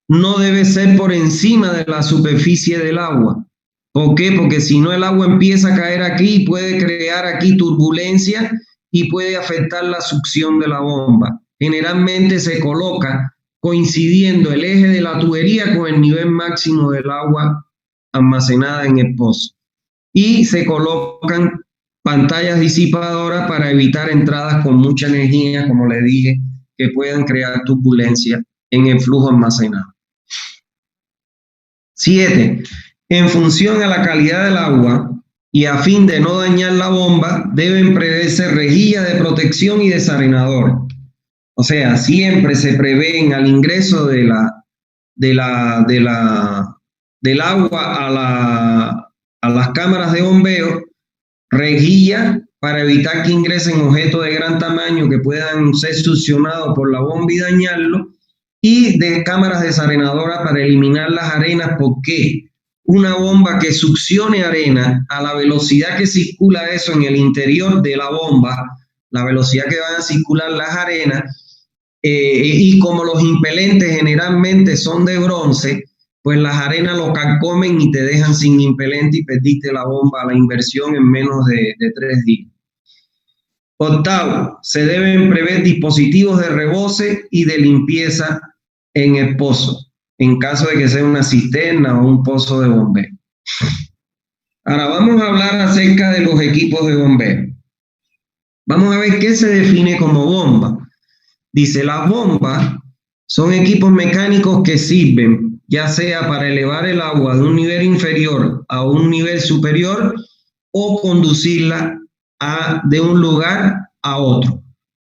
no debe ser por encima de la superficie del agua. ¿Por qué? Porque si no el agua empieza a caer aquí, puede crear aquí turbulencia y puede afectar la succión de la bomba. Generalmente se coloca coincidiendo el eje de la tubería con el nivel máximo del agua almacenada en el pozo. Y se colocan pantallas disipadoras para evitar entradas con mucha energía, como le dije, que puedan crear turbulencia en el flujo almacenado. 7. En función a la calidad del agua y a fin de no dañar la bomba, deben preverse rejillas de protección y desarenador. O sea, siempre se prevén al ingreso del agua a las cámaras de bombeo, rejilla para evitar que ingresen objetos de gran tamaño que puedan ser succionados por la bomba y dañarlo, y de cámaras desarenadoras para eliminar las arenas. Porque una bomba que succione arena a la velocidad que circula eso en el interior de la bomba, la velocidad que van a circular las arenas, y como los impelentes generalmente son de bronce, pues las arenas lo carcomen y te dejan sin impelente y perdiste la bomba, la inversión en menos de 3 días. Octavo, se deben prever dispositivos de rebose y de limpieza en el pozo, en caso de que sea una cisterna o un pozo de bombeo. Ahora vamos a hablar acerca de los equipos de bombeo. Vamos a ver qué se define como bomba. Dice, las bombas son equipos mecánicos que sirven ya sea para elevar el agua de un nivel inferior a un nivel superior o conducirla de un lugar a otro.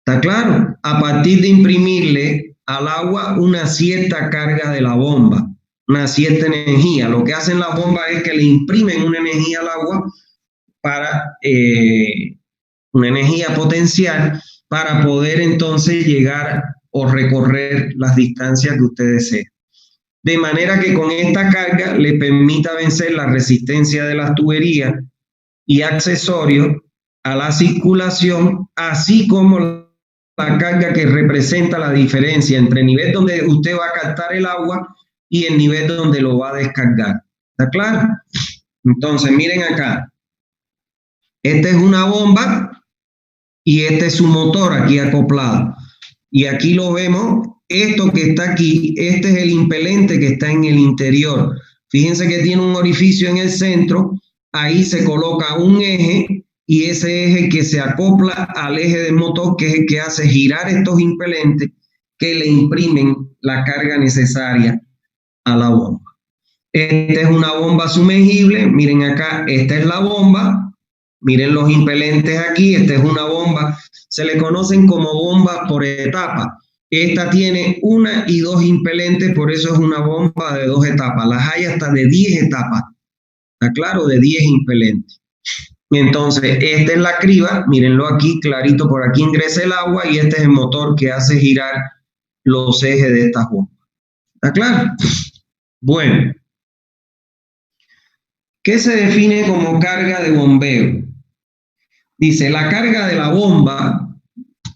¿Está claro? A partir de imprimirle al agua una cierta carga de la bomba, una cierta energía. Lo que hacen las bombas es que le imprimen una energía al agua para una energía potencial para poder entonces llegar o recorrer las distancias que usted desee. De manera que con esta carga le permita vencer la resistencia de las tuberías y accesorios a la circulación, así como la carga que representa la diferencia entre el nivel donde usted va a captar el agua y el nivel donde lo va a descargar. ¿Está claro? Entonces, miren acá. Esta es una bomba y este es su motor aquí acoplado. Y aquí lo vemos. Esto que está aquí, este es el impelente que está en el interior. Fíjense que tiene un orificio en el centro. Ahí se coloca un eje y ese eje que se acopla al eje del motor, que es el que hace girar estos impelentes que le imprimen la carga necesaria a la bomba. Esta es una bomba sumergible. Miren acá, esta es la bomba. Miren los impelentes aquí. Esta es una bomba. Se le conocen como bombas por etapa. Esta tiene 1 y 2 impelentes, por eso es una bomba de 2 etapas. Las hay hasta de 10 etapas. ¿Está claro? De 10 impelentes. Entonces, esta es la criba. Mírenlo aquí, clarito, por aquí ingresa el agua y este es el motor que hace girar los ejes de estas bombas. ¿Está claro? Bueno, ¿qué se define como carga de bombeo? Dice, la carga de la bomba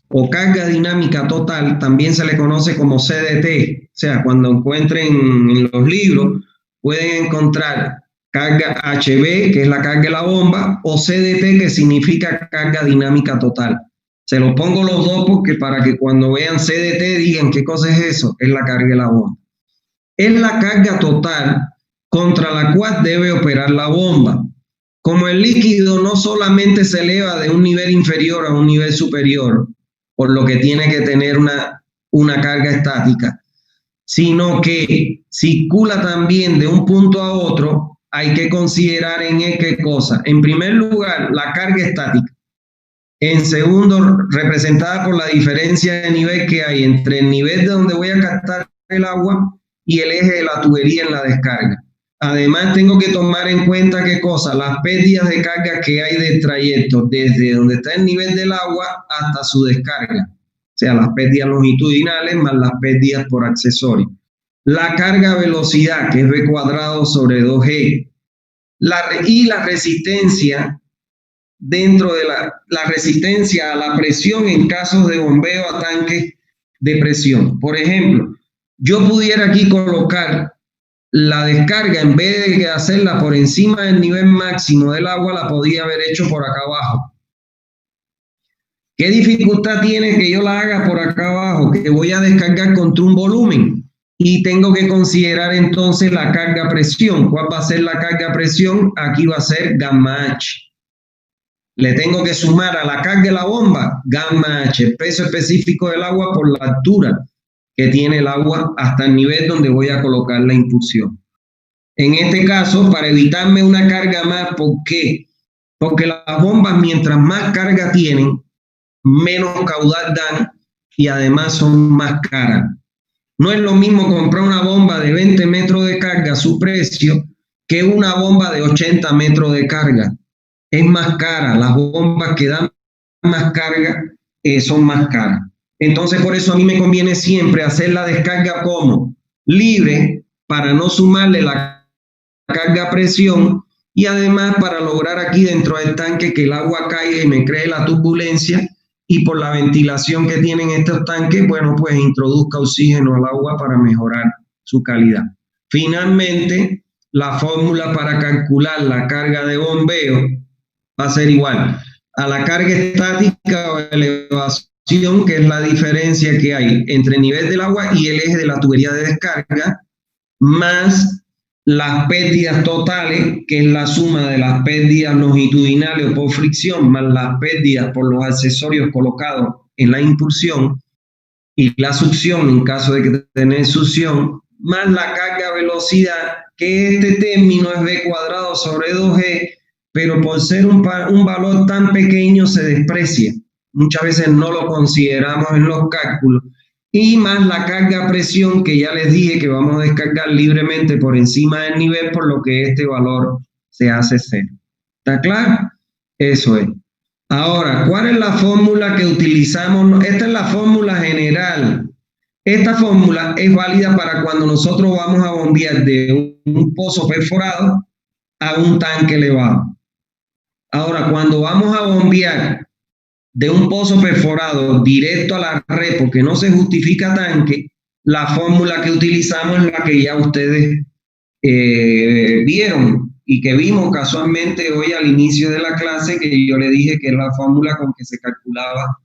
o carga dinámica total también se le conoce como CDT. O sea, cuando encuentren en los libros, pueden encontrar carga HB, que es la carga de la bomba, o CDT, que significa carga dinámica total. Se los pongo los dos porque para que cuando vean CDT digan qué cosa es eso, es la carga de la bomba. Es la carga total contra la cual debe operar la bomba. Como el líquido no solamente se eleva de un nivel inferior a un nivel superior, por lo que tiene que tener una carga estática, sino que circula también de un punto a otro, hay que considerar en qué cosa. En primer lugar, la carga estática. En segundo, representada por la diferencia de nivel que hay entre el nivel de donde voy a captar el agua y el eje de la tubería en la descarga. Además, tengo que tomar en cuenta qué cosa, las pérdidas de carga que hay del trayecto, desde donde está el nivel del agua hasta su descarga. O sea, las pérdidas longitudinales más las pérdidas por accesorio. La carga velocidad, que es V cuadrado sobre 2G. Y la resistencia dentro de la resistencia a la presión en casos de bombeo a tanques de presión. Por ejemplo, yo pudiera aquí colocar la descarga, en vez de hacerla por encima del nivel máximo del agua, la podía haber hecho por acá abajo. ¿Qué dificultad tiene que yo la haga por acá abajo? Que voy a descargar contra un volumen y tengo que considerar entonces la carga presión. ¿Cuál va a ser la carga presión? Aquí va a ser gamma H. Le tengo que sumar a la carga de la bomba gamma H, el peso específico del agua por la altura que tiene el agua hasta el nivel donde voy a colocar la impulsión. En este caso, para evitarme una carga más, ¿por qué? Porque las bombas, mientras más carga tienen, menos caudal dan y además son más caras. No es lo mismo comprar una bomba de 20 metros de carga a su precio que una bomba de 80 metros de carga. Es más cara, las bombas que dan más carga son más caras. Entonces, por eso a mí me conviene siempre hacer la descarga como libre para no sumarle la carga a presión y además para lograr aquí dentro del tanque que el agua caiga y me cree la turbulencia y por la ventilación que tienen estos tanques, bueno, pues introduzca oxígeno al agua para mejorar su calidad. Finalmente, la fórmula para calcular la carga de bombeo va a ser igual a la carga estática o elevación, que es la diferencia que hay entre el nivel del agua y el eje de la tubería de descarga, más las pérdidas totales, que es la suma de las pérdidas longitudinales o por fricción, más las pérdidas por los accesorios colocados en la impulsión y la succión en caso de que tener succión, más la carga velocidad, que este término es V cuadrado sobre 2G, pero por ser un valor tan pequeño se desprecia. Muchas veces no lo consideramos en los cálculos. Y más la carga presión, que ya les dije que vamos a descargar libremente por encima del nivel, por lo que este valor se hace cero. ¿Está claro? Eso es. Ahora, ¿cuál es la fórmula que utilizamos? Esta es la fórmula general. Esta fórmula es válida para cuando nosotros vamos a bombear de un pozo perforado a un tanque elevado. Ahora, cuando vamos a bombear de un pozo perforado directo a la red porque no se justifica tanque, la fórmula que utilizamos es la que ya ustedes vieron y que vimos casualmente hoy al inicio de la clase, que yo le dije que es la fórmula con que se calculaba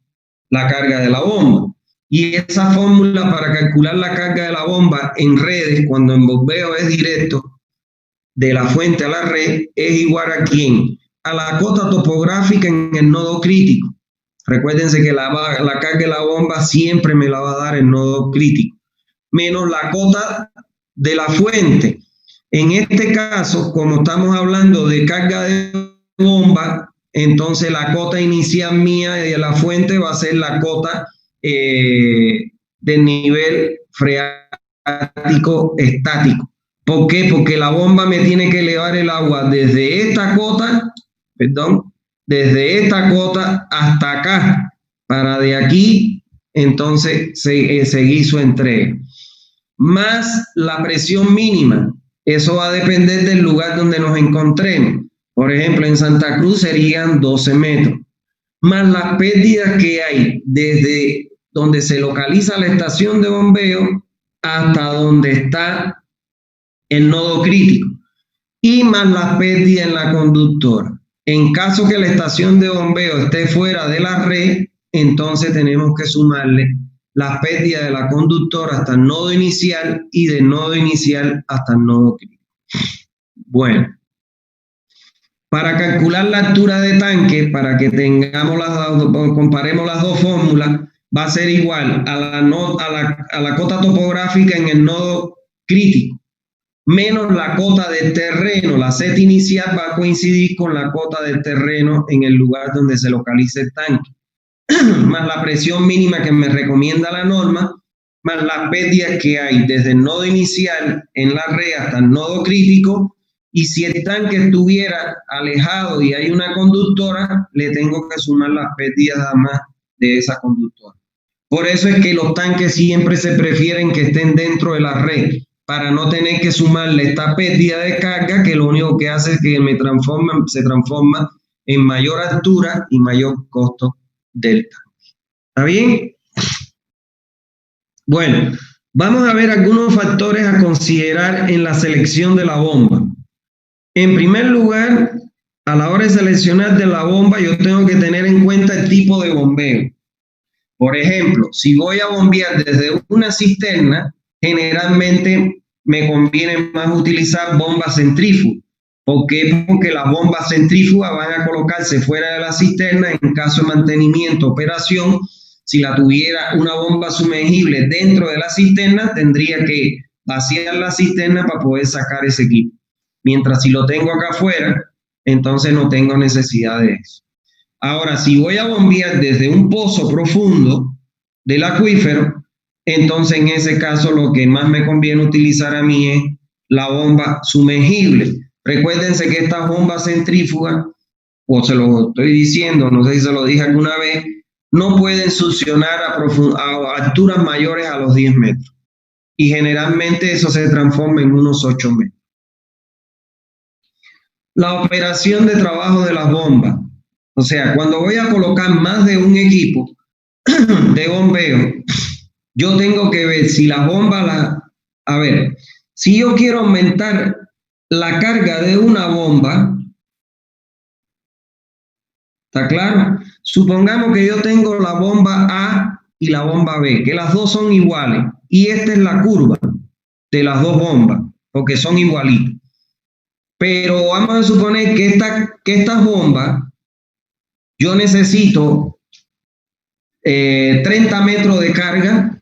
la carga de la bomba. Y esa fórmula para calcular la carga de la bomba en redes, cuando en bombeo es directo de la fuente a la red, es igual a ¿quién? A la cota topográfica en el nodo crítico. Recuérdense que la carga de la bomba siempre me la va a dar el nodo crítico, menos la cota de la fuente. En este caso, como estamos hablando de carga de bomba, entonces la cota inicial mía de la fuente va a ser la cota del nivel freático estático. ¿Por qué? Porque la bomba me tiene que elevar el agua desde esta cota, desde esta cota hasta acá, para de aquí entonces seguir su entrega. más la presión mínima. Eso va a depender del lugar donde nos encontremos. Por ejemplo, en Santa Cruz serían 12 metros, más las pérdidas que hay desde donde se localiza la estación de bombeo hasta donde está el nodo crítico, y más las pérdidas en la conductora. En caso que la estación de bombeo esté fuera de la red, entonces tenemos que sumarle las pérdidas de la conductora hasta el nodo inicial y del nodo inicial hasta el nodo crítico. Bueno, para calcular la altura de tanque, para que comparemos las dos fórmulas, va a ser igual a la cota topográfica en el nodo crítico, menos la cota del terreno. La Z inicial va a coincidir con la cota del terreno en el lugar donde se localice el tanque, más la presión mínima que me recomienda la norma, más las pérdidas que hay desde el nodo inicial en la red hasta el nodo crítico. Y si el tanque estuviera alejado y hay una conductora, le tengo que sumar las pérdidas además de esa conductora. Por eso es que los tanques siempre se prefieren que estén dentro de la red, para no tener que sumarle esta pérdida de carga, que lo único que hace es que se transforma en mayor altura y mayor costo del tanque. ¿Está bien? Bueno, vamos a ver algunos factores a considerar en la selección de la bomba. En primer lugar, a la hora de seleccionar de la bomba, yo tengo que tener en cuenta el tipo de bombeo. Por ejemplo, si voy a bombear desde una cisterna, generalmente me conviene más utilizar bombas centrífugas. ¿Por qué? Porque las bombas centrífugas van a colocarse fuera de la cisterna en caso de mantenimiento, operación. Si la tuviera una bomba sumergible dentro de la cisterna, tendría que vaciar la cisterna para poder sacar ese equipo. Mientras si lo tengo acá afuera, entonces no tengo necesidad de eso. Ahora, si voy a bombear desde un pozo profundo del acuífero, entonces en ese caso lo que más me conviene utilizar a mí es la bomba sumergible. Recuérdense que estas bombas centrífugas, o se lo estoy diciendo, no sé si se lo dije alguna vez, no pueden succionar a alturas mayores a los 10 metros. Y generalmente eso se transforma en unos 8 metros. La operación de trabajo de las bombas. O sea, cuando voy a colocar más de un equipo de bombeo, yo tengo que ver si la bomba, si yo quiero aumentar la carga de una bomba, ¿está claro? Supongamos que yo tengo la bomba A y la bomba B, que las dos son iguales, y esta es la curva de las dos bombas, porque son igualitas. Pero vamos a suponer que estas bombas, yo necesito 30 metros de carga,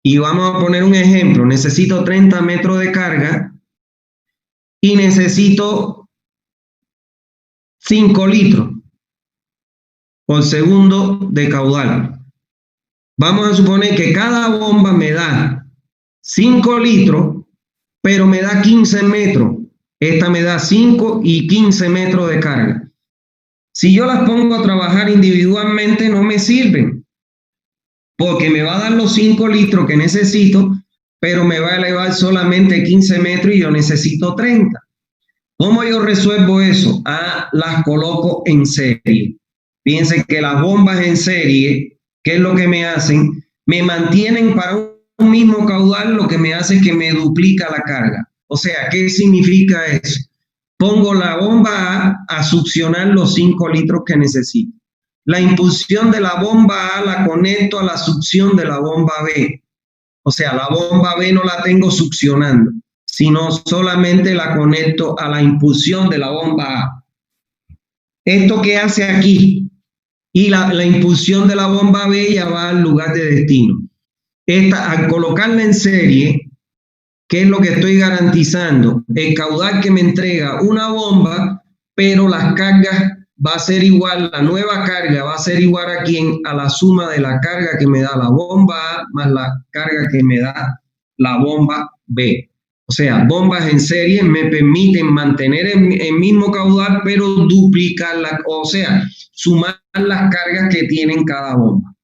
y vamos a poner un ejemplo, necesito 30 metros de carga y necesito 5 litros por segundo de caudal. Vamos a suponer que cada bomba me da 5 litros, pero me da 15 metros. Esta me da 5 y 15 metros de carga. Si yo las pongo a trabajar individualmente, no me sirven, porque me va a dar los 5 litros que necesito, pero me va a elevar solamente 15 metros y yo necesito 30. ¿Cómo yo resuelvo eso? Las coloco en serie. Fíjense que las bombas en serie, ¿qué es lo que me hacen? Me mantienen para un mismo caudal, lo que me hace es que me duplica la carga. O sea, ¿qué significa eso? Pongo la bomba A succionar los 5 litros que necesito. La impulsión de la bomba A la conecto a la succión de la bomba B. O sea, la bomba B no la tengo succionando, sino solamente la conecto a la impulsión de la bomba A. ¿Esto qué hace aquí? Y la impulsión de la bomba B ya va al lugar de destino. Al colocarla en serie, ¿qué es lo que estoy garantizando? El caudal que me entrega una bomba, pero las cargas va a ser igual, la nueva carga va a ser igual a la suma de la carga que me da la bomba A más la carga que me da la bomba B. O sea, bombas en serie me permiten mantener el mismo caudal, pero duplicarla, o sea, sumar las cargas que tienen cada bomba.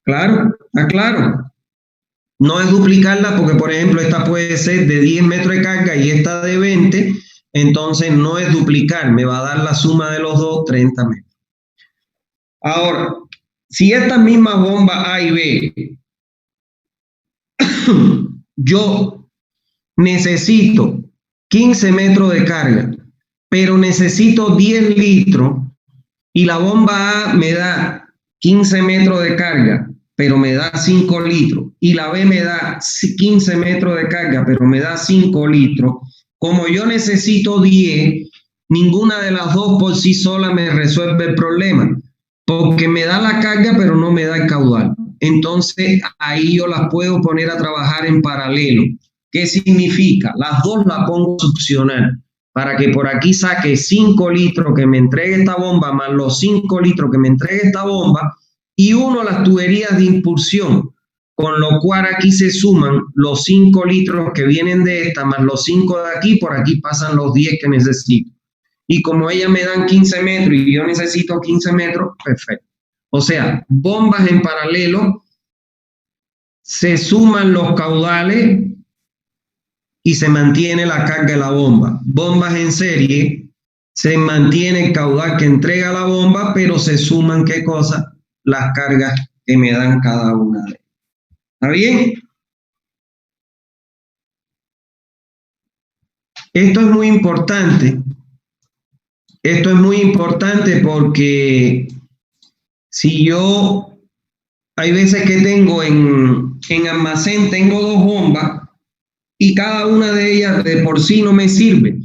¿Claro? ¿Está claro? No es duplicarla porque, por ejemplo, esta puede ser de 10 metros de carga y esta de 20, entonces no es duplicar, me va a dar la suma de los dos, 30 metros. Ahora, si estas mismas bombas A y B, yo necesito 15 metros de carga, pero necesito 10 litros y la bomba A me da 15 metros de carga, pero me da 5 litros, y la B me da 15 metros de carga, pero me da 5 litros, como yo necesito 10, ninguna de las dos por sí sola me resuelve el problema, porque me da la carga, pero no me da el caudal. Entonces, ahí yo las puedo poner a trabajar en paralelo. ¿Qué significa? Las dos las pongo a succionar para que por aquí saque 5 litros que me entregue esta bomba, más los 5 litros que me entregue esta bomba, y uno las tuberías de impulsión, con lo cual aquí se suman los 5 litros que vienen de esta, más los 5 de aquí, por aquí pasan los 10 que necesito. Y como ellas me dan 15 metros y yo necesito 15 metros, perfecto. O sea, bombas en paralelo, se suman los caudales y se mantiene la carga de la bomba. Bombas en serie, se mantiene el caudal que entrega la bomba, pero se suman, ¿qué cosa? Las cargas que me dan cada una de ellas. ¿Está bien? Esto es muy importante. Esto es muy importante porque si yo, hay veces que tengo en almacén, tengo dos bombas y cada una de ellas de por sí no me sirve,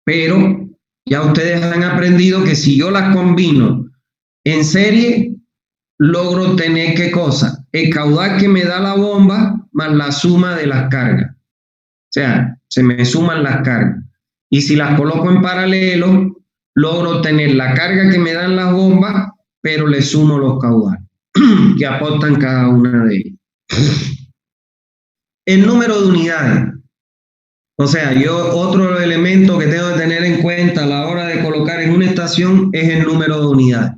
pero ya ustedes han aprendido que si yo las combino en serie, logro tener ¿qué cosa? El caudal que me da la bomba más la suma de las cargas. O sea, se me suman las cargas. Y si las coloco en paralelo, logro tener la carga que me dan las bombas, pero le sumo los caudales que aportan cada una de ellas. El número de unidades. O sea, otro elemento que tengo que tener en cuenta a la hora de colocar en una estación es el número de unidades.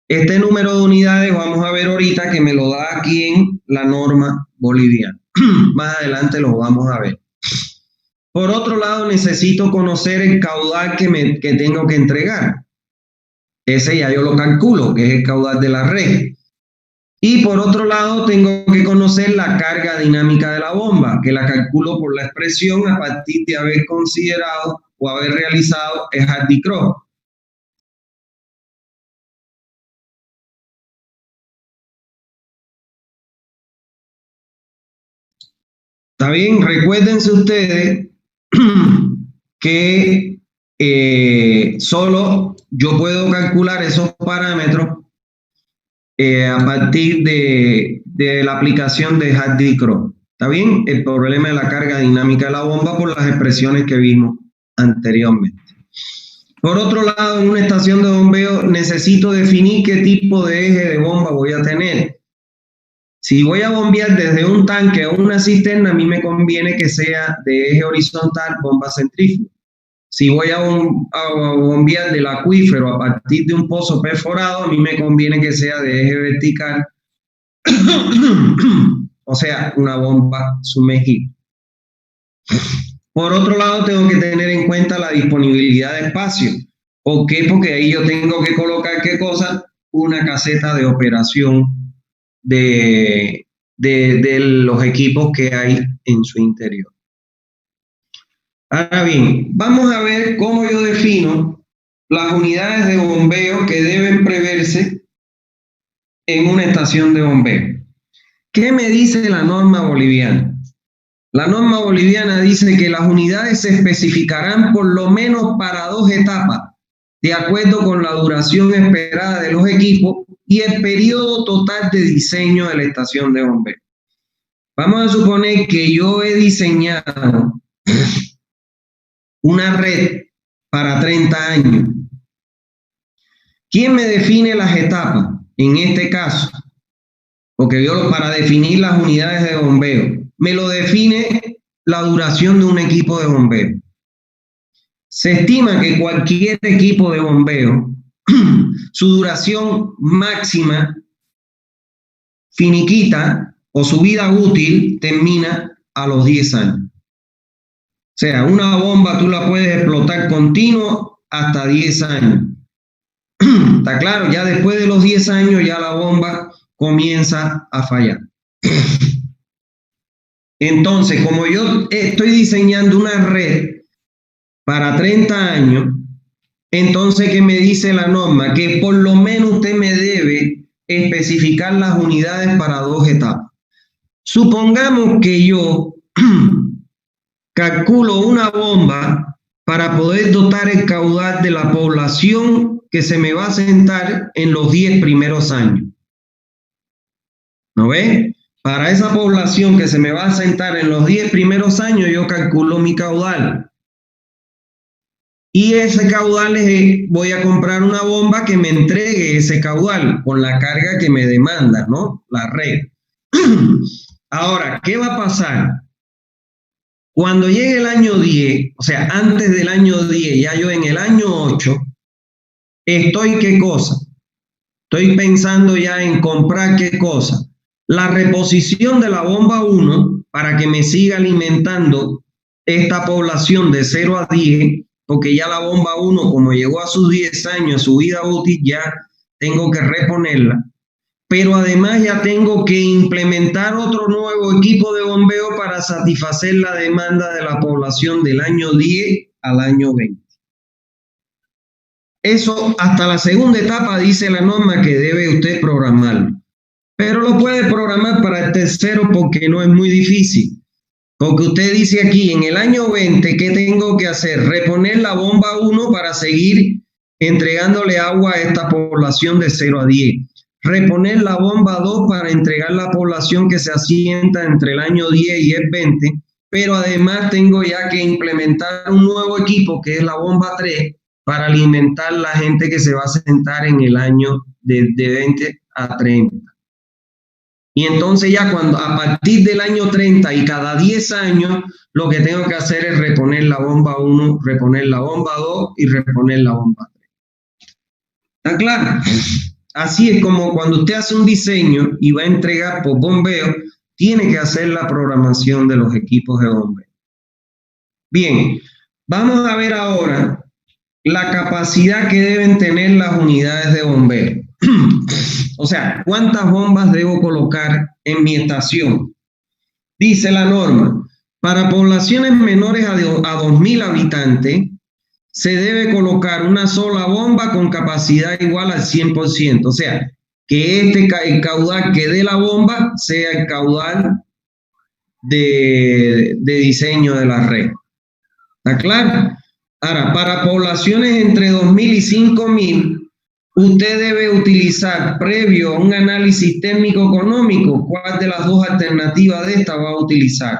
Este número de unidades vamos a ver ahorita que me lo da aquí en la norma boliviana. Más adelante lo vamos a ver. Por otro lado, necesito conocer el caudal que tengo que entregar. Ese ya yo lo calculo, que es el caudal de la red. Y por otro lado, tengo que conocer la carga dinámica de la bomba, que la calculo por la expresión a partir de haber considerado o haber realizado el Hardy-Cross. ¿Está bien? Recuérdense ustedes que solo yo puedo calcular esos parámetros a partir de la aplicación de Hardy-Cross. ¿Está bien? El problema de la carga dinámica de la bomba por las expresiones que vimos anteriormente. Por otro lado, en una estación de bombeo necesito definir qué tipo de eje de bomba voy a tener. Si voy a bombear desde un tanque a una cisterna, a mí me conviene que sea de eje horizontal, bomba centrífuga. Si voy a bombear del acuífero a partir de un pozo perforado, a mí me conviene que sea de eje vertical, o sea, una bomba sumergida. Por otro lado, tengo que tener en cuenta la disponibilidad de espacio. ¿Por qué? Porque ahí yo tengo que colocar, ¿qué cosa? Una caseta de operación de los equipos que hay en su interior. Ahora bien, vamos a ver cómo yo defino las unidades de bombeo que deben preverse en una estación de bombeo. ¿Qué me dice la norma boliviana? La norma boliviana dice que las unidades se especificarán por lo menos para 2 etapas, de acuerdo con la duración esperada de los equipos y el periodo total de diseño de la estación de bombeo. Vamos a suponer que yo he diseñado una red para 30 años. ¿Quién me define las etapas? En este caso, porque yo para definir las unidades de bombeo, me lo define la duración de un equipo de bombeo. Se estima que cualquier equipo de bombeo, su duración máxima finiquita o su vida útil termina a los 10 años. O sea, una bomba tú la puedes explotar continuo hasta 10 años. Está claro, ya después de los 10 años ya la bomba comienza a fallar. Entonces, como yo estoy diseñando una red para 30 años, entonces, ¿qué me dice la norma? Que por lo menos usted me debe especificar las unidades para 2 etapas. Supongamos que yo calculo una bomba para poder dotar el caudal de la población que se me va a asentar en los 10 primeros años. ¿No ve? Para esa población que se me va a asentar en los 10 primeros años, yo calculo mi caudal. Y ese caudal voy a comprar una bomba que me entregue ese caudal con la carga que me demanda, ¿no? La red. Ahora, ¿qué va a pasar? Cuando llegue el año 10, o sea, antes del año 10, ya yo en el año 8, estoy ¿qué cosa? Estoy pensando ya en comprar ¿qué cosa? La reposición de la bomba 1 para que me siga alimentando esta población de 0 a 10, porque ya la bomba 1, como llegó a sus 10 años, su vida útil, ya tengo que reponerla. Pero además ya tengo que implementar otro nuevo equipo de bombeo para satisfacer la demanda de la población del año 10 al año 20. Eso hasta la segunda etapa dice la norma que debe usted programarlo. Pero lo puede programar para el tercero porque no es muy difícil. Porque usted dice aquí, en el año 20, ¿qué tengo que hacer? Reponer la bomba 1 para seguir entregándole agua a esta población de 0 a 10. Reponer la bomba 2 para entregar la población que se asienta entre el año 10 y el 20. Pero además tengo ya que implementar un nuevo equipo que es la bomba 3 para alimentar la gente que se va a asentar en el año de 20 a 30. Y entonces ya a partir del año 30 y cada 10 años, lo que tengo que hacer es reponer la bomba 1, reponer la bomba 2 y reponer la bomba 3. ¿Está claro? Así es como cuando usted hace un diseño y va a entregar por bombeo, tiene que hacer la programación de los equipos de bombeo. Bien, vamos a ver ahora la capacidad que deben tener las unidades de bombeo. O sea, ¿cuántas bombas debo colocar en mi estación? Dice la norma, para poblaciones menores a 2.000 habitantes, se debe colocar una sola bomba con capacidad igual al 100%. O sea, que el caudal que dé la bomba sea el caudal de diseño de la red. ¿Está claro? Ahora, para poblaciones entre 2.000 y 5.000, usted debe utilizar, previo a un análisis técnico-económico, cuál de las dos alternativas de esta va a utilizar.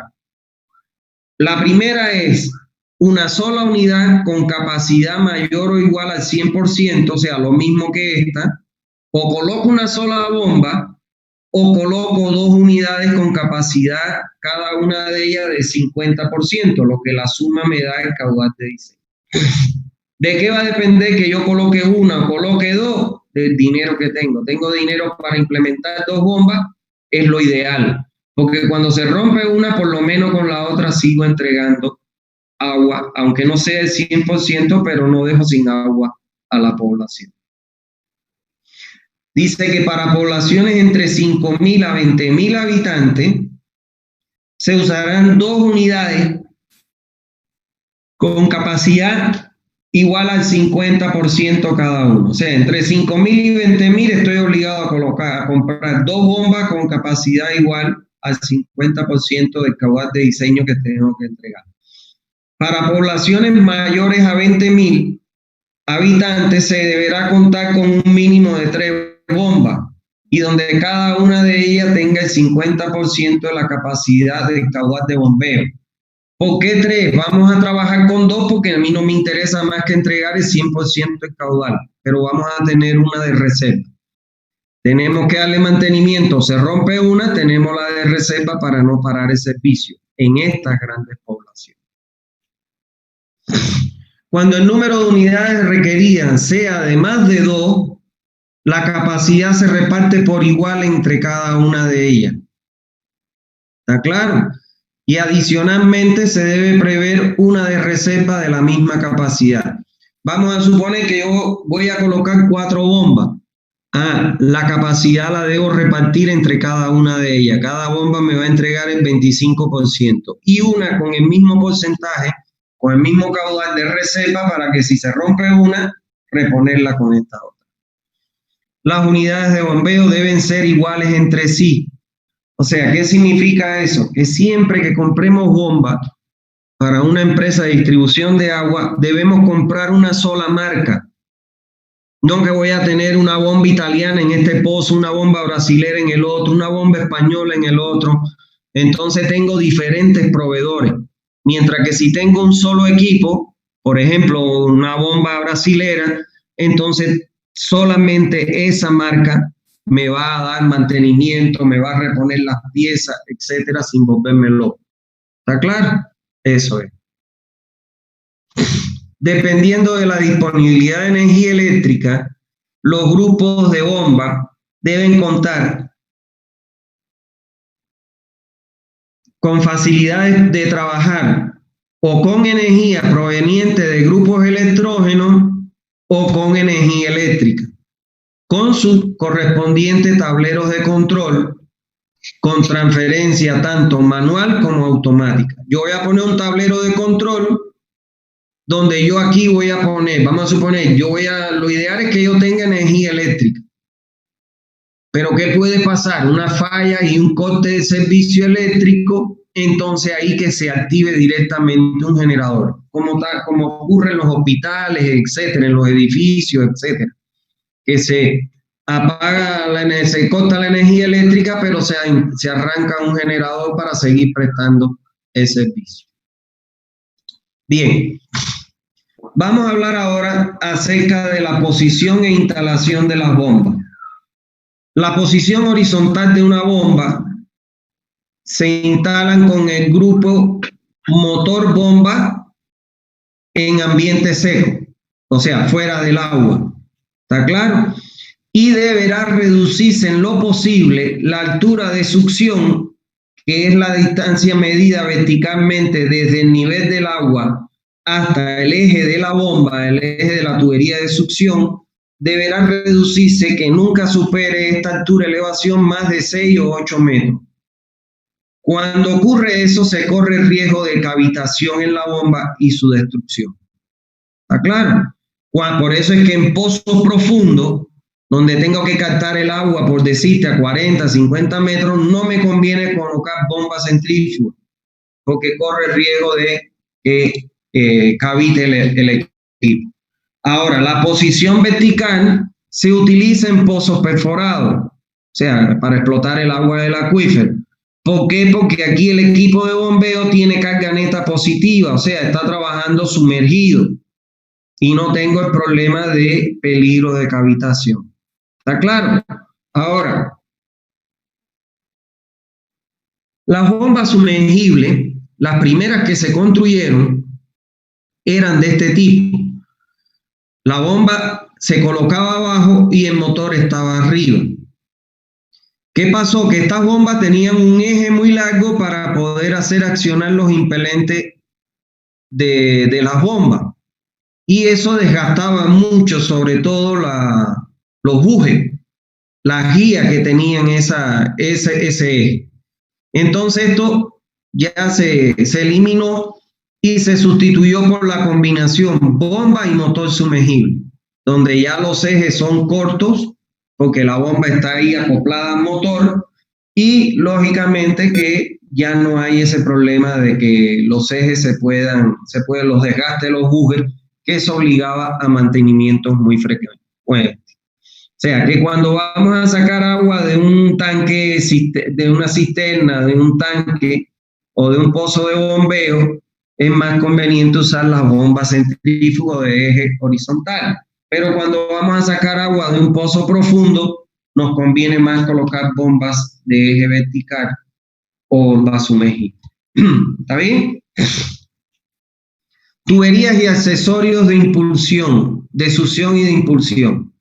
La primera es una sola unidad con capacidad mayor o igual al 100%, o sea, lo mismo que esta, o coloco una sola bomba, o coloco 2 unidades con capacidad, cada una de ellas de 50%, lo que la suma me da el caudal de diseño. ¿De qué va a depender que yo coloque una o coloque 2? Del dinero que tengo. Tengo dinero para implementar 2 bombas, es lo ideal. Porque cuando se rompe una, por lo menos con la otra sigo entregando agua, aunque no sea el 100%, pero no dejo sin agua a la población. Dice que para poblaciones entre 5.000 a 20.000 habitantes, se usarán 2 unidades con capacidad igual al 50% cada uno. O sea, entre 5.000 y 20.000 estoy obligado a comprar 2 bombas con capacidad igual al 50% del caudal de diseño que tengo que entregar. Para poblaciones mayores a 20.000 habitantes se deberá contar con un mínimo de 3 bombas y donde cada una de ellas tenga el 50% de la capacidad del caudal de bombeo. ¿Por qué 3? Vamos a trabajar con 2 porque a mí no me interesa más que entregar el 100% del caudal, pero vamos a tener una de reserva. Tenemos que darle mantenimiento, se rompe una, tenemos la de reserva para no parar el servicio en estas grandes poblaciones. Cuando el número de unidades requeridas sea de más de 2, la capacidad se reparte por igual entre cada una de ellas. ¿Está claro? Y adicionalmente se debe prever una de reserva de la misma capacidad. Vamos a suponer que yo voy a colocar 4 bombas. La capacidad la debo repartir entre cada una de ellas. Cada bomba me va a entregar el 25%. Y una con el mismo porcentaje, con el mismo caudal de reserva para que si se rompe una, reponerla con esta otra. Las unidades de bombeo deben ser iguales entre sí. O sea, ¿qué significa eso? Que siempre que compremos bombas para una empresa de distribución de agua, debemos comprar una sola marca. No que voy a tener una bomba italiana en este pozo, una bomba brasilera en el otro, una bomba española en el otro. Entonces tengo diferentes proveedores. Mientras que si tengo un solo equipo, por ejemplo, una bomba brasilera, entonces solamente esa marca me va a dar mantenimiento, me va a reponer las piezas, etcétera, sin volverme loco. ¿Está claro? Eso es. Dependiendo de la disponibilidad de energía eléctrica, los grupos de bomba deben contar con facilidades de trabajar o con energía proveniente de grupos electrógenos o con energía eléctrica, con sus correspondientes tableros de control con transferencia tanto manual como automática. Yo voy a poner un tablero de control donde yo aquí voy a poner, vamos a suponer, lo ideal es que yo tenga energía eléctrica. Pero ¿qué puede pasar? Una falla y un corte de servicio eléctrico, entonces ahí que se active directamente un generador, como ocurre en los hospitales, etcétera, en los edificios, etcétera, que se se corta la energía eléctrica, pero se arranca un generador para seguir prestando el servicio. Bien, vamos a hablar ahora acerca de la posición e instalación de las bombas. La posición horizontal de una bomba se instalan con el grupo motor bomba en ambiente seco, o sea, fuera del agua. ¿Está claro? Y deberá reducirse en lo posible la altura de succión, que es la distancia medida verticalmente desde el nivel del agua hasta el eje de la bomba, el eje de la tubería de succión, deberá reducirse que nunca supere esta altura de elevación más de 6 o 8 metros. Cuando ocurre eso, se corre el riesgo de cavitación en la bomba y su destrucción. ¿Está claro? Por eso es que en pozos profundos, donde tengo que captar el agua, por decirte, a 40, 50 metros, no me conviene colocar bombas centrífugas, porque corre el riesgo de que cavite el equipo. Ahora, la posición vertical se utiliza en pozos perforados, o sea, para explotar el agua del acuífero. ¿Por qué? Porque aquí el equipo de bombeo tiene carga neta positiva, o sea, está trabajando sumergido y no tengo el problema de peligro de cavitación. ¿Está claro? Ahora, las bombas sumergibles, las primeras que se construyeron, eran de este tipo. La bomba se colocaba abajo y el motor estaba arriba. ¿Qué pasó? Que estas bombas tenían un eje muy largo para poder hacer accionar los impelentes de las bombas. Y eso desgastaba mucho, sobre todo los bujes, las guías que tenían ese eje. Entonces esto ya se eliminó y se sustituyó por la combinación bomba y motor sumergible, donde ya los ejes son cortos, porque la bomba está ahí acoplada al motor, y lógicamente que ya no hay ese problema de que los ejes se puedan los desgastes de los bujes, que eso obligaba a mantenimientos muy frecuentes. Bueno, o sea que cuando vamos a sacar agua de un tanque, de una cisterna, de un tanque o de un pozo de bombeo, es más conveniente usar las bombas centrífugas de eje horizontal. Pero cuando vamos a sacar agua de un pozo profundo, nos conviene más colocar bombas de eje vertical o bombas sumergibles. ¿Está bien? Tuberías y accesorios de impulsión, de succión y de impulsión.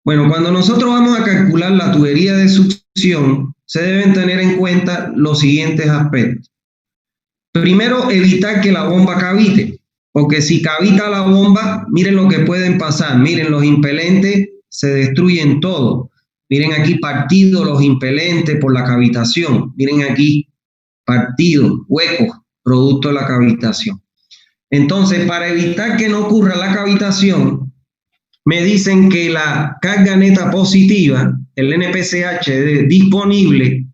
Bueno, cuando nosotros vamos a calcular la tubería de succión, se deben tener en cuenta los siguientes aspectos. Primero, evitar que la bomba cavite, porque si cavita la bomba, miren lo que pueden pasar. Miren, los impelentes se destruyen todos. Miren aquí partidos los impelentes por la cavitación. Miren aquí partidos, huecos, producto de la cavitación. Entonces, para evitar que no ocurra la cavitación, me dicen que la carga neta positiva, el NPCH disponible,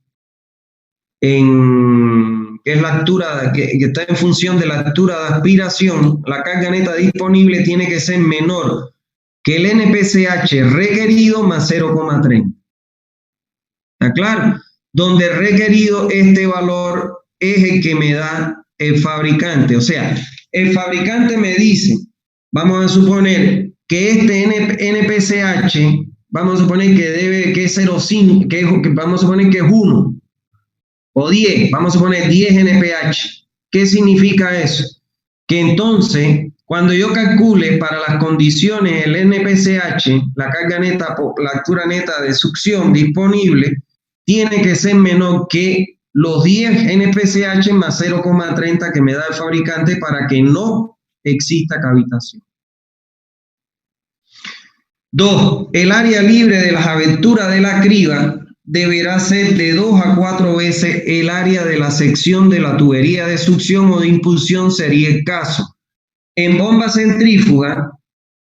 que es la altura, que está en función de la altura de aspiración, la carga neta disponible tiene que ser menor que el NPCH requerido más 0,30. ¿Está claro? Donde requerido, este valor es el que me da el fabricante. O sea, el fabricante me dice, vamos a suponer que este NPCH, vamos a suponer que es 0,5, vamos a suponer que es 1 o 10, vamos a suponer 10 NPH. ¿Qué significa eso? Que entonces, cuando yo calcule para las condiciones el NPCH, la carga neta, la altura neta de succión disponible, tiene que ser menor que los 10 NPCH más 0,30 que me da el fabricante para que no exista cavitación. 2. El área libre de las aberturas de la criba deberá ser de 2 a 4 veces el área de la sección de la tubería de succión o de impulsión sería el caso. En bomba centrífuga,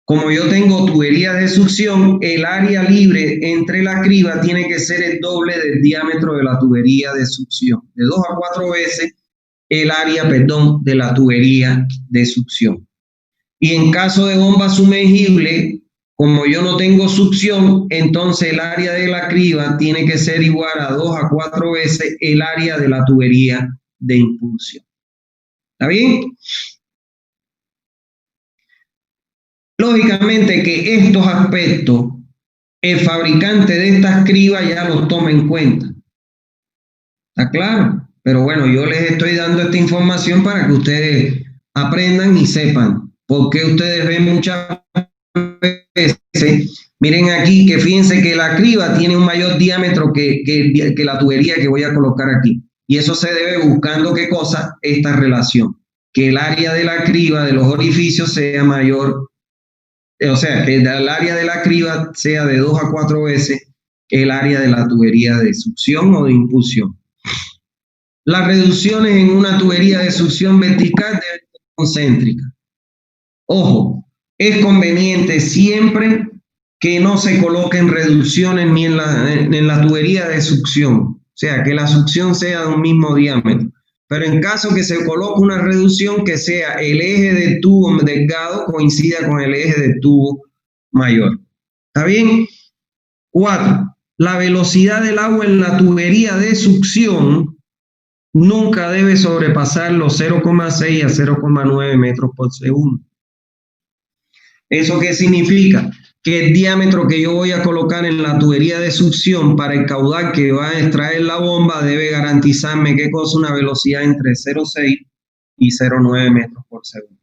como yo tengo tubería de succión, el área libre entre la criba tiene que ser el doble del diámetro de la tubería de succión, de 2 a 4 veces el área, de la tubería de succión. Y en caso de bomba sumergible, como yo no tengo succión, entonces el área de la criba tiene que ser igual a 2 a 4 veces el área de la tubería de impulsión. ¿Está bien? Lógicamente que estos aspectos, el fabricante de estas cribas ya los toma en cuenta. ¿Está claro? Pero bueno, yo les estoy dando esta información para que ustedes aprendan y sepan. Porque ustedes ven muchas veces, miren aquí, que fíjense que la criba tiene un mayor diámetro que la tubería que voy a colocar aquí. Y eso se debe buscando, ¿qué cosa? Esta relación. Que el área de la criba de los orificios sea mayor. O sea, que el área de la criba sea de 2 a 4 veces el área de la tubería de succión o de impulsión. Las reducciones en una tubería de succión vertical deben ser concéntricas. Ojo, es conveniente siempre que no se coloquen reducciones ni en la tubería de succión. O sea, que la succión sea de un mismo diámetro. Pero en caso que se coloque una reducción, que sea el eje del tubo delgado coincida con el eje del tubo mayor. ¿Está bien? 4. La velocidad del agua en la tubería de succión nunca debe sobrepasar los 0,6 a 0,9 metros por segundo. ¿Eso qué significa? Que el diámetro que yo voy a colocar en la tubería de succión para el caudal que va a extraer la bomba debe garantizarme ¿qué cosa? Una velocidad entre 0,6 y 0,9 metros por segundo.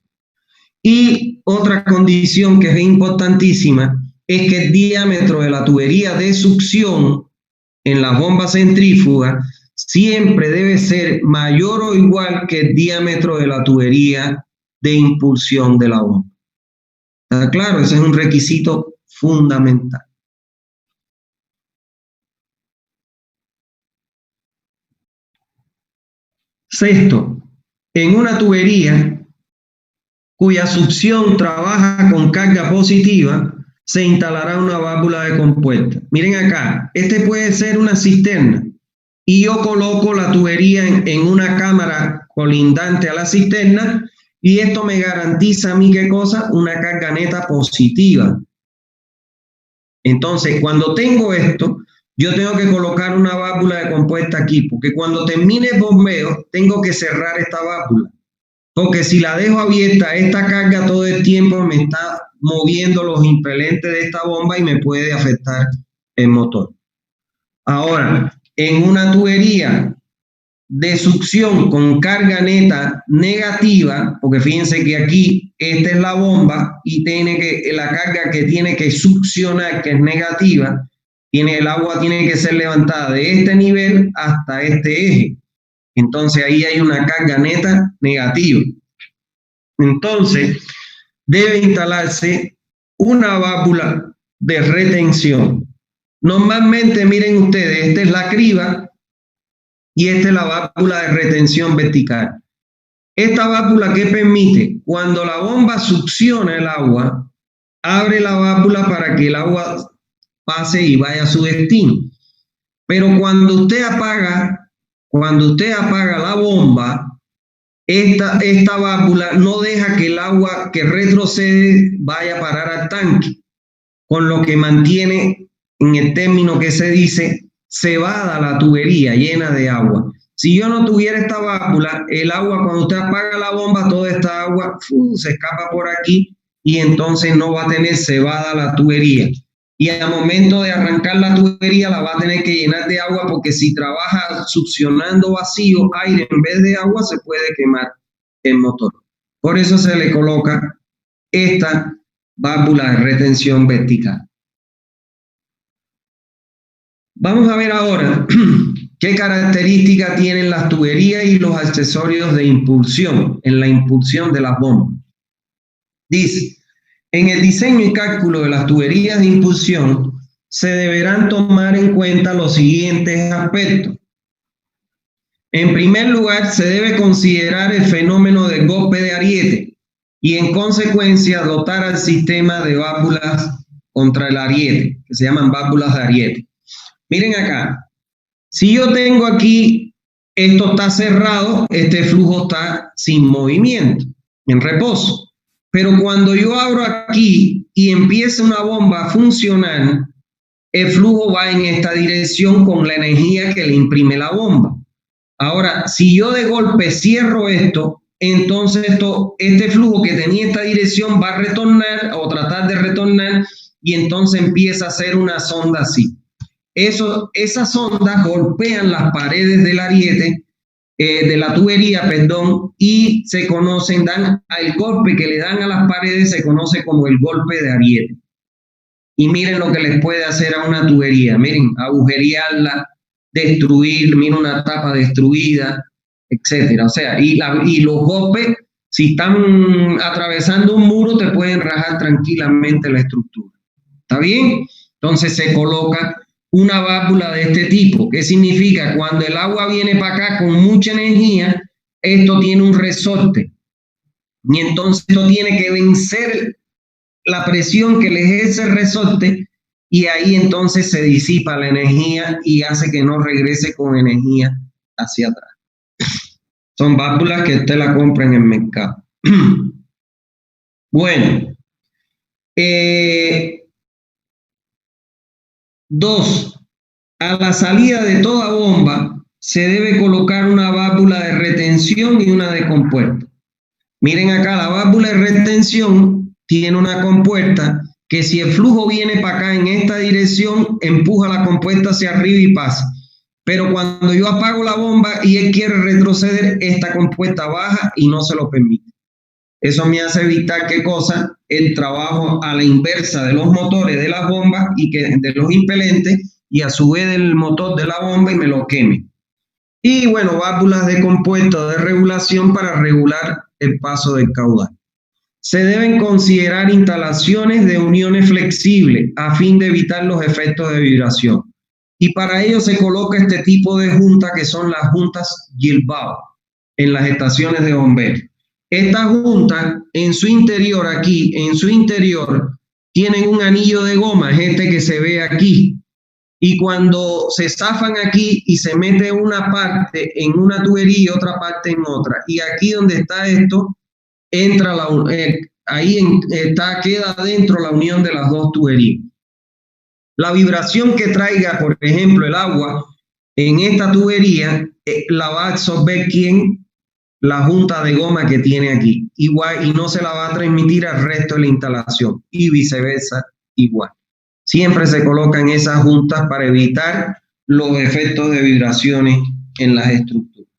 Y otra condición que es importantísima es que el diámetro de la tubería de succión en la bomba centrífuga siempre debe ser mayor o igual que el diámetro de la tubería de impulsión de la bomba. ¿Está claro? Ese es un requisito fundamental. Sexto, en una tubería cuya succión trabaja con carga positiva, se instalará una válvula de compuerta. Miren acá, este puede ser una cisterna y yo coloco la tubería en una cámara colindante a la cisterna y esto me garantiza a mí ¿qué cosa? Una carga neta positiva. Entonces, cuando tengo esto, yo tengo que colocar una válvula de compuerta aquí, porque cuando termine el bombeo, tengo que cerrar esta válvula. Porque si la dejo abierta, esta carga todo el tiempo me está moviendo los impelentes de esta bomba y me puede afectar el motor. Ahora, en una tubería de succión con carga neta negativa, porque fíjense que aquí esta es la bomba y tiene que la carga que tiene que succionar, que es negativa, el agua tiene que ser levantada de este nivel hasta este eje. Entonces ahí hay una carga neta negativa. Entonces debe instalarse una válvula de retención. Normalmente, miren ustedes, esta es la criba y esta es la válvula de retención vertical. Esta válvula, ¿qué permite? Cuando la bomba succiona el agua, abre la válvula para que el agua pase y vaya a su destino. Pero cuando usted apaga la bomba, esta válvula no deja que el agua que retrocede vaya a parar al tanque, con lo que mantiene, en el término que se dice, cebada la tubería llena de agua. Si yo no tuviera esta válvula, el agua, cuando usted apaga la bomba, toda esta agua se escapa por aquí y entonces no va a tener cebada la tubería. Y al momento de arrancar la tubería la va a tener que llenar de agua, porque si trabaja succionando vacío, aire en vez de agua, se puede quemar el motor. Por eso se le coloca esta válvula de retención vertical. Vamos a ver ahora qué características tienen las tuberías y los accesorios de impulsión en la impulsión de las bombas. Dice: en el diseño y cálculo de las tuberías de impulsión se deberán tomar en cuenta los siguientes aspectos. En primer lugar, se debe considerar el fenómeno del golpe de ariete y, en consecuencia, dotar al sistema de válvulas contra el ariete, que se llaman válvulas de ariete. Miren acá, si yo tengo aquí, esto está cerrado, este flujo está sin movimiento, en reposo. Pero cuando yo abro aquí y empieza una bomba a funcionar, el flujo va en esta dirección con la energía que le imprime la bomba. Ahora, si yo de golpe cierro esto, entonces este flujo que tenía esta dirección va a retornar o tratar de retornar, y entonces empieza a hacer una sonda así. Esas ondas golpean las paredes del ariete, de la tubería, perdón, y se conocen, al golpe que le dan a las paredes se conoce como el golpe de ariete. Y miren lo que les puede hacer a una tubería, miren, agujerearla, destruir, miren una tapa destruida, etcétera. O sea, y los golpes, si están atravesando un muro, te pueden rajar tranquilamente la estructura. ¿Está bien? Entonces se coloca una válvula de este tipo. ¿Qué significa? Cuando el agua viene para acá con mucha energía, esto tiene un resorte. Y entonces esto tiene que vencer la presión que le ejerce el resorte, y ahí entonces se disipa la energía y hace que no regrese con energía hacia atrás. Son válvulas que usted la compra en el mercado. Bueno. 2. A la salida de toda bomba se debe colocar una válvula de retención y una de compuerta. Miren acá, la válvula de retención tiene una compuerta que, si el flujo viene para acá en esta dirección, empuja la compuerta hacia arriba y pasa. Pero cuando yo apago la bomba y él quiere retroceder, esta compuerta baja y no se lo permite. Eso me hace evitar, ¿qué cosa? El trabajo a la inversa de los motores de las bombas y de los impelentes, y a su vez del motor de la bomba, y me lo queme. Y bueno, válvulas de compuerta de regulación para regular el paso del caudal. Se deben considerar instalaciones de uniones flexibles a fin de evitar los efectos de vibración. Y para ello se coloca este tipo de juntas, que son las juntas Gilbao en las estaciones de bomberos. Estas juntas, en su interior, aquí, en su interior, tienen un anillo de goma, este que se ve aquí. Y cuando se zafan aquí y se mete una parte en una tubería y otra parte en otra, y aquí donde está esto, entra queda dentro la unión de las dos tuberías. La vibración que traiga, por ejemplo, el agua en esta tubería, la va a absorber la junta de goma que tiene aquí, igual, y no se la va a transmitir al resto de la instalación, y viceversa, igual. Siempre se colocan esas juntas para evitar los efectos de vibraciones en las estructuras.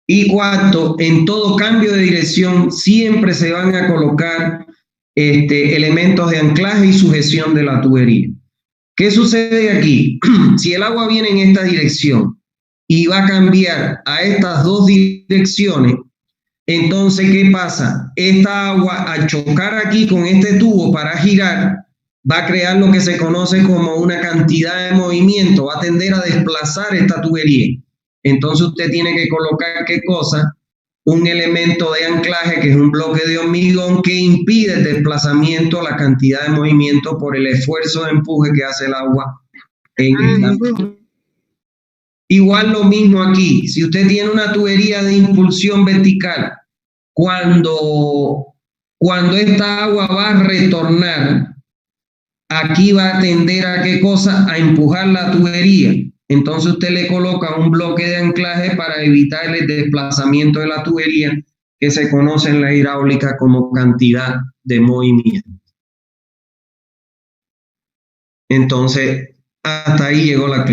Y 4, en todo cambio de dirección siempre se van a colocar elementos de anclaje y sujeción de la tubería. ¿Qué sucede aquí? Si el agua viene en esta dirección y va a cambiar a estas dos direcciones, entonces, ¿qué pasa? Esta agua, al chocar aquí con este tubo para girar, va a crear lo que se conoce como una cantidad de movimiento, va a tender a desplazar esta tubería. Entonces usted tiene que colocar, ¿qué cosa? Un elemento de anclaje, que es un bloque de hormigón que impide el desplazamiento, la cantidad de movimiento por el esfuerzo de empuje que hace el agua en esta. Igual lo mismo aquí, si usted tiene una tubería de impulsión vertical, cuando esta agua va a retornar, aquí va a tender a qué cosa, a empujar la tubería. Entonces usted le coloca un bloque de anclaje para evitar el desplazamiento de la tubería, que se conoce en la hidráulica como cantidad de movimiento. Entonces, hasta ahí llegó la clase.